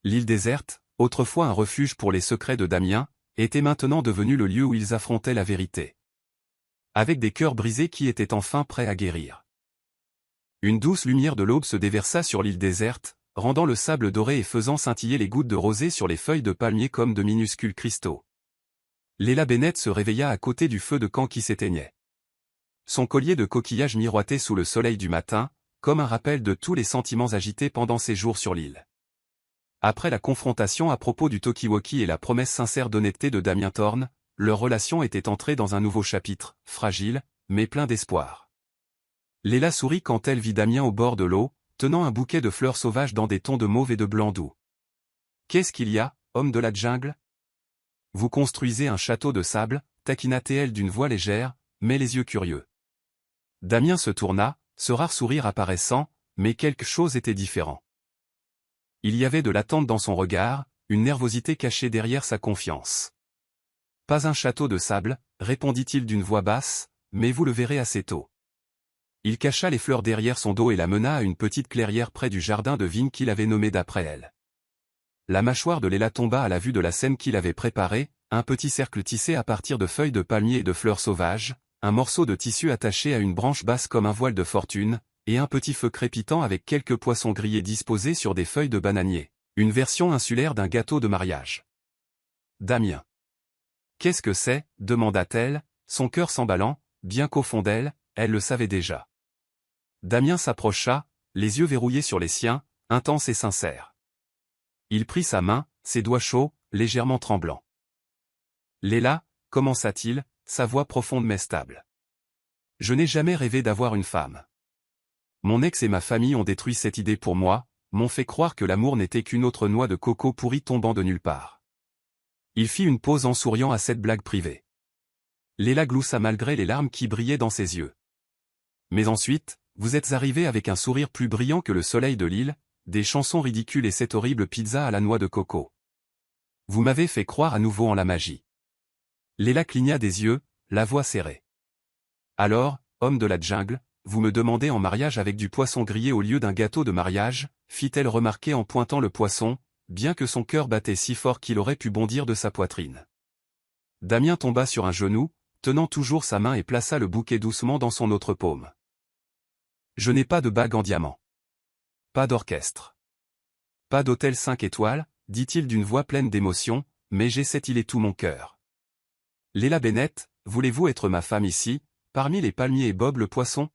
L'île déserte, autrefois un refuge pour les secrets de Damien, était maintenant devenue le lieu où ils affrontaient la vérité. Avec des cœurs brisés qui étaient enfin prêts à guérir. Une douce lumière de l'aube se déversa sur l'île déserte, rendant le sable doré et faisant scintiller les gouttes de rosée sur les feuilles de palmier comme de minuscules cristaux. Léla Bennett se réveilla à côté du feu de camp qui s'éteignait. Son collier de coquillages miroitait sous le soleil du matin, comme un rappel de tous les sentiments agités pendant ses jours sur l'île. Après la confrontation à propos du talkie-walkie et la promesse sincère d'honnêteté de Damien Thorne, leur relation était entrée dans un nouveau chapitre, fragile, mais plein d'espoir. Léla sourit quand elle vit Damien au bord de l'eau, tenant un bouquet de fleurs sauvages dans des tons de mauve et de blanc doux. « Qu'est-ce qu'il y a, homme de la jungle ? Vous construisez un château de sable, taquina-t-elle d'une voix légère, mais les yeux curieux. Damien se tourna, ce rare sourire apparaissant, mais quelque chose était différent. Il y avait de l'attente dans son regard, une nervosité cachée derrière sa confiance. « Pas un château de sable, répondit-il d'une voix basse, mais vous le verrez assez tôt. » Il cacha les fleurs derrière son dos et la mena à une petite clairière près du jardin de vigne qu'il avait nommé d'après elle. La mâchoire de Léla tomba à la vue de la scène qu'il avait préparée, un petit cercle tissé à partir de feuilles de palmier et de fleurs sauvages, un morceau de tissu attaché à une branche basse comme un voile de fortune, et un petit feu crépitant avec quelques poissons grillés disposés sur des feuilles de bananier, une version insulaire d'un gâteau de mariage. Damien. « Qu'est-ce que c'est ? Demanda-t-elle, son cœur s'emballant, bien qu'au fond d'elle, elle le savait déjà. Damien s'approcha, les yeux verrouillés sur les siens, intense et sincère. Il prit sa main, ses doigts chauds, légèrement tremblants. « Léla, commença-t-il, sa voix profonde mais stable. Je n'ai jamais rêvé d'avoir une femme. Mon ex et ma famille ont détruit cette idée pour moi, m'ont fait croire que l'amour n'était qu'une autre noix de coco pourrie tombant de nulle part. » Il fit une pause en souriant à cette blague privée. Léla gloussa malgré les larmes qui brillaient dans ses yeux. « Mais ensuite, vous êtes arrivé avec un sourire plus brillant que le soleil de l'île, des chansons ridicules et cette horrible pizza à la noix de coco. Vous m'avez fait croire à nouveau en la magie. » Léla cligna des yeux, la voix serrée. « Alors, homme de la jungle, vous me demandez en mariage avec du poisson grillé au lieu d'un gâteau de mariage, fit-elle remarquer en pointant le poisson, bien que son cœur battait si fort qu'il aurait pu bondir de sa poitrine. Damien tomba sur un genou, tenant toujours sa main et plaça le bouquet doucement dans son autre paume. « Je n'ai pas de bague en diamant. Pas d'orchestre. Pas d'hôtel 5 étoiles, dit-il d'une voix pleine d'émotion, mais j'ai cette île et tout mon cœur. Léla Bennett, voulez-vous être ma femme ici, parmi les palmiers et Bob le poisson ?»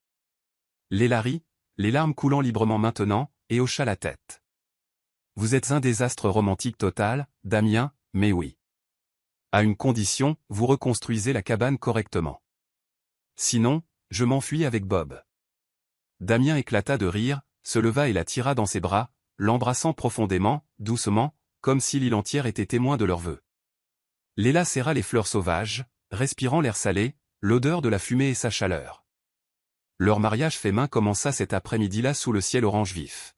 Léla rit, les larmes coulant librement maintenant, et hocha la tête. « Vous êtes un désastre romantique total, Damien, mais oui. À une condition, vous reconstruisez la cabane correctement. Sinon, je m'enfuis avec Bob. » Damien éclata de rire, se leva et la tira dans ses bras, l'embrassant profondément, doucement, comme si l'île entière était témoin de leurs vœux. Léla serra les fleurs sauvages, respirant l'air salé, l'odeur de la fumée et sa chaleur. Leur mariage fait main commença cet après-midi-là sous le ciel orange vif.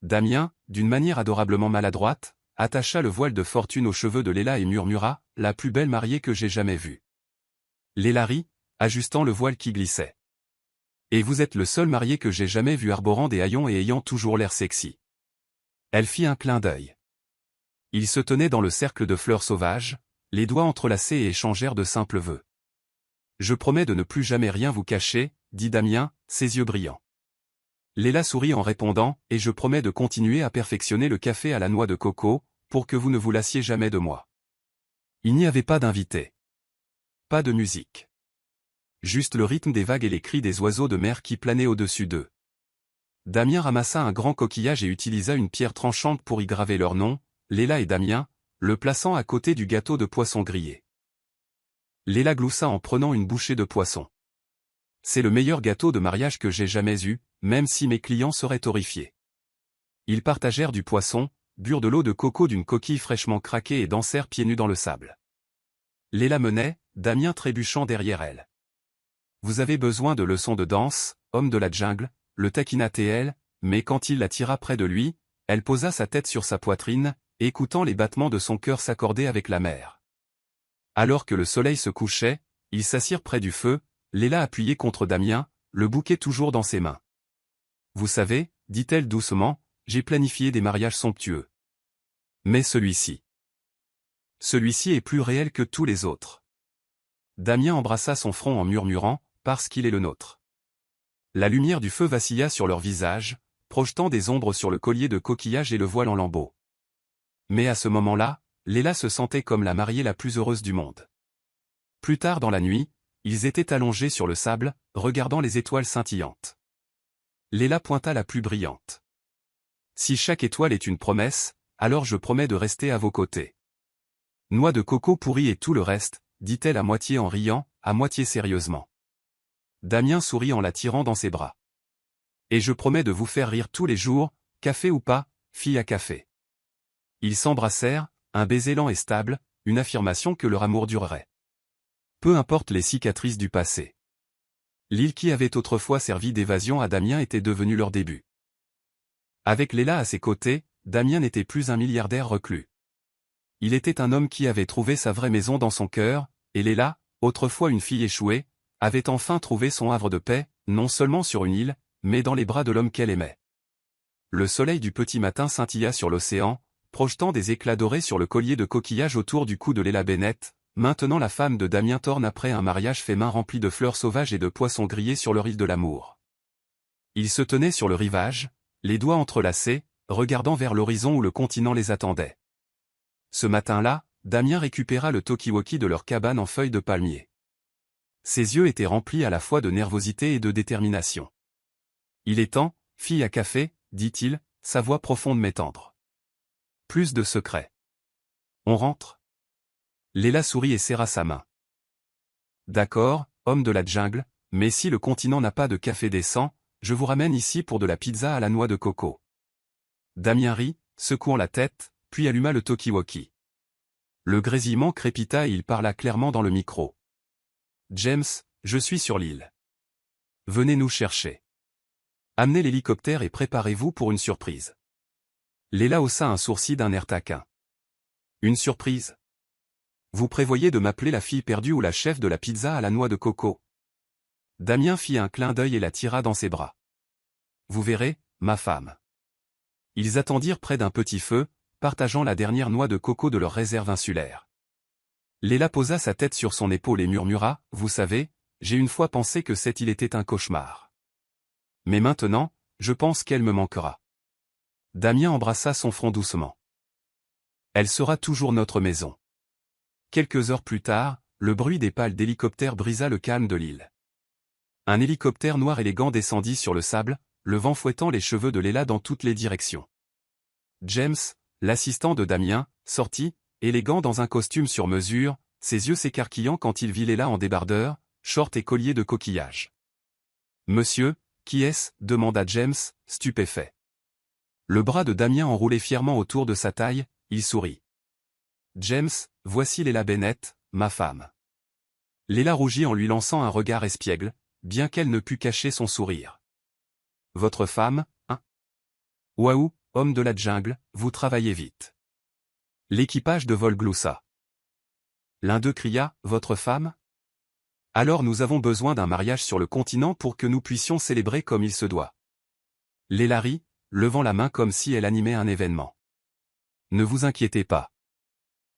Damien, d'une manière adorablement maladroite, attacha le voile de fortune aux cheveux de Léla et murmura, « La plus belle mariée que j'ai jamais vue. » Léla rit, ajustant le voile qui glissait. « Et vous êtes le seul marié que j'ai jamais vu arborant des haillons et ayant toujours l'air sexy. » Elle fit un clin d'œil. Ils se tenaient dans le cercle de fleurs sauvages, les doigts entrelacés et échangèrent de simples vœux. « Je promets de ne plus jamais rien vous cacher, » dit Damien, ses yeux brillants. Léla sourit en répondant, « Et je promets de continuer à perfectionner le café à la noix de coco, pour que vous ne vous lassiez jamais de moi. » Il n'y avait pas d'invité. Pas de musique. Juste le rythme des vagues et les cris des oiseaux de mer qui planaient au-dessus d'eux. Damien ramassa un grand coquillage et utilisa une pierre tranchante pour y graver leur nom, Léla et Damien, le plaçant à côté du gâteau de poisson grillé. Léla gloussa en prenant une bouchée de poisson. « C'est le meilleur gâteau de mariage que j'ai jamais eu, même si mes clients seraient horrifiés. » Ils partagèrent du poisson, burent de l'eau de coco d'une coquille fraîchement craquée et dansèrent pieds nus dans le sable. Léla menait, Damien trébuchant derrière elle. Vous avez besoin de leçons de danse, homme de la jungle, le taquina-t-elle, mais quand il la tira près de lui, elle posa sa tête sur sa poitrine, écoutant les battements de son cœur s'accorder avec la mer. Alors que le soleil se couchait, ils s'assirent près du feu, Léla appuyée contre Damien, le bouquet toujours dans ses mains. Vous savez, dit-elle doucement, j'ai planifié des mariages somptueux. Mais celui-ci est plus réel que tous les autres. Damien embrassa son front en murmurant, parce qu'il est le nôtre. La lumière du feu vacilla sur leurs visages, projetant des ombres sur le collier de coquillage et le voile en lambeaux. Mais à ce moment-là, Léla se sentait comme la mariée la plus heureuse du monde. Plus tard dans la nuit, ils étaient allongés sur le sable, regardant les étoiles scintillantes. Léla pointa la plus brillante. Si chaque étoile est une promesse, alors je promets de rester à vos côtés. Noix de coco pourrie et tout le reste, dit-elle à moitié en riant, à moitié sérieusement. Damien sourit en la tirant dans ses bras. Et je promets de vous faire rire tous les jours, café ou pas, fille à café. Ils s'embrassèrent, un baiser lent et stable, une affirmation que leur amour durerait. Peu importe les cicatrices du passé. L'île qui avait autrefois servi d'évasion à Damien était devenue leur début. Avec Léla à ses côtés, Damien n'était plus un milliardaire reclus. Il était un homme qui avait trouvé sa vraie maison dans son cœur, et Léla, autrefois une fille échouée, avait enfin trouvé son havre de paix, non seulement sur une île, mais dans les bras de l'homme qu'elle aimait. Le soleil du petit matin scintilla sur l'océan, projetant des éclats dorés sur le collier de coquillage autour du cou de Léla Bennett, maintenant la femme de Damien Thorne après un mariage fait main rempli de fleurs sauvages et de poissons grillés sur leur île de l'amour. Ils se tenaient sur le rivage, les doigts entrelacés, regardant vers l'horizon où le continent les attendait. Ce matin-là, Damien récupéra le talkie-walkie de leur cabane en feuilles de palmier. Ses yeux étaient remplis à la fois de nervosité et de détermination. « Il est temps, fille à café, dit-il, sa voix profonde mais tendre. Plus de secrets. On rentre ?» Léla sourit et serra sa main. « D'accord, homme de la jungle, mais si le continent n'a pas de café décent, je vous ramène ici pour de la pizza à la noix de coco. » Damien rit, secouant la tête, puis alluma le talkie-walkie. Le grésillement crépita et il parla clairement dans le micro. « James, je suis sur l'île. Venez nous chercher. Amenez l'hélicoptère et préparez-vous pour une surprise. » Léla haussa un sourcil d'un air taquin. « Une surprise? Vous prévoyez de m'appeler la fille perdue ou la chef de la pizza à la noix de coco ?» Damien fit un clin d'œil et la tira dans ses bras. « Vous verrez, ma femme. » Ils attendirent près d'un petit feu, partageant la dernière noix de coco de leur réserve insulaire. Léla posa sa tête sur son épaule et murmura, « Vous savez, j'ai une fois pensé que cette île était un cauchemar. Mais maintenant, je pense qu'elle me manquera. » Damien embrassa son front doucement. « Elle sera toujours notre maison. » Quelques heures plus tard, le bruit des pales d'hélicoptères brisa le calme de l'île. Un hélicoptère noir élégant descendit sur le sable, le vent fouettant les cheveux de Léla dans toutes les directions. James, l'assistant de Damien, sortit, élégant dans un costume sur mesure, ses yeux s'écarquillant quand il vit Léla en débardeur, short et collier de coquillage. « Monsieur, qui est-ce » demanda James, stupéfait. Le bras de Damien enroulé fièrement autour de sa taille, il sourit. « James, voici Léla Bennett, ma femme. » Léla rougit en lui lançant un regard espiègle, bien qu'elle ne pût cacher son sourire. « Votre femme, hein ? Waouh, homme de la jungle, vous travaillez vite. » L'équipage de vol gloussa. L'un d'eux cria, « Votre femme ? Alors nous avons besoin d'un mariage sur le continent pour que nous puissions célébrer comme il se doit. » Léla rit, levant la main comme si elle animait un événement. « Ne vous inquiétez pas.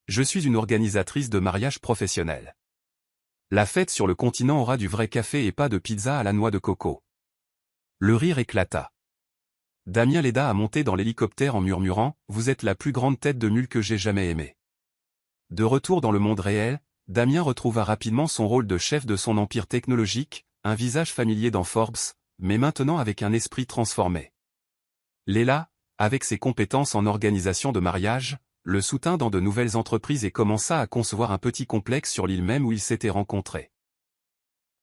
Je suis une organisatrice de mariage professionnelle. La fête sur le continent aura du vrai café et pas de pizza à la noix de coco. » Le rire éclata. Damien l'aida à monter dans l'hélicoptère en murmurant, « Vous êtes la plus grande tête de mule que j'ai jamais aimée. » De retour dans le monde réel, Damien retrouva rapidement son rôle de chef de son empire technologique, un visage familier dans Forbes, mais maintenant avec un esprit transformé. Léla, avec ses compétences en organisation de mariage, le soutint dans de nouvelles entreprises et commença à concevoir un petit complexe sur l'île même où ils s'étaient rencontrés.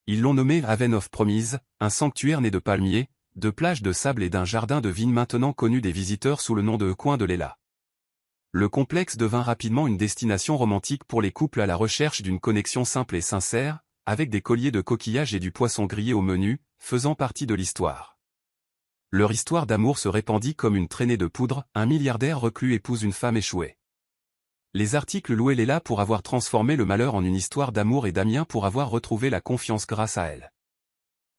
Ils l'ont nommé Haven of Promise, un sanctuaire né de palmiers, de plages de sable et d'un jardin de vignes maintenant connu des visiteurs sous le nom de Coin de Léla. Le complexe devint rapidement une destination romantique pour les couples à la recherche d'une connexion simple et sincère, avec des colliers de coquillages et du poisson grillé au menu, faisant partie de l'histoire. Leur histoire d'amour se répandit comme une traînée de poudre, un milliardaire reclus épouse une femme échouée. Les articles louaient Léla pour avoir transformé le malheur en une histoire d'amour et Damien pour avoir retrouvé la confiance grâce à elle.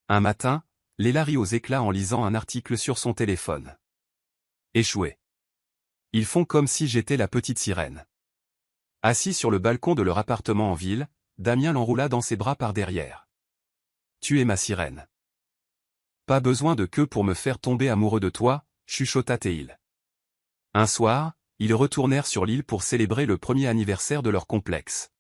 Un matin, Léla rit aux éclats en lisant un article sur son téléphone. Échoué. Ils font comme si j'étais la petite sirène. Assis sur le balcon de leur appartement en ville, Damien l'enroula dans ses bras par derrière. Tu es ma sirène. Pas besoin de queue pour me faire tomber amoureux de toi, chuchota Théil. Un soir, ils retournèrent sur l'île pour célébrer le premier anniversaire de leur complexe.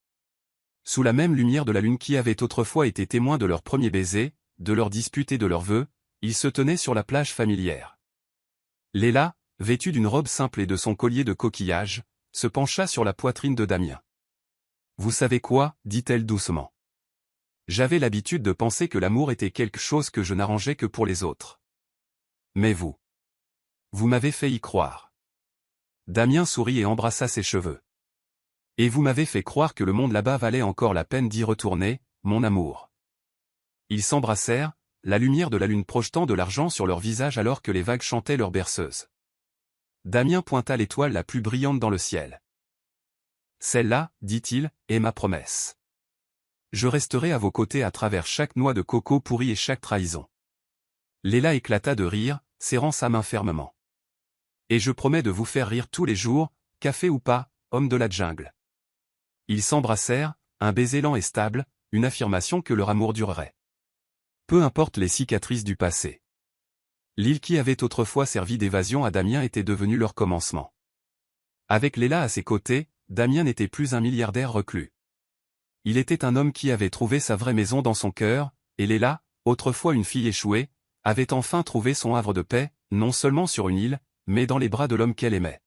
Sous la même lumière de la lune qui avait autrefois été témoin de leur premier baiser, de leur dispute et de leurs vœux, ils se tenaient sur la plage familière. Léla, vêtue d'une robe simple et de son collier de coquillages, se pencha sur la poitrine de Damien. « Vous savez quoi » dit-elle doucement. « J'avais l'habitude de penser que l'amour était quelque chose que je n'arrangeais que pour les autres. Mais vous m'avez fait y croire. » Damien sourit et embrassa ses cheveux. « Et vous m'avez fait croire que le monde là-bas valait encore la peine d'y retourner, mon amour. » Ils s'embrassèrent, la lumière de la lune projetant de l'argent sur leurs visages alors que les vagues chantaient leur berceuse. Damien pointa l'étoile la plus brillante dans le ciel. « Celle-là, dit-il, est ma promesse. Je resterai à vos côtés à travers chaque noix de coco pourrie et chaque trahison. » Léla éclata de rire, serrant sa main fermement. « Et je promets de vous faire rire tous les jours, café ou pas, homme de la jungle. » Ils s'embrassèrent, un baiser lent et stable, une affirmation que leur amour durerait. Peu importe les cicatrices du passé. L'île qui avait autrefois servi d'évasion à Damien était devenue leur commencement. Avec Léla à ses côtés, Damien n'était plus un milliardaire reclus. Il était un homme qui avait trouvé sa vraie maison dans son cœur, et Léla, autrefois une fille échouée, avait enfin trouvé son havre de paix, non seulement sur une île, mais dans les bras de l'homme qu'elle aimait.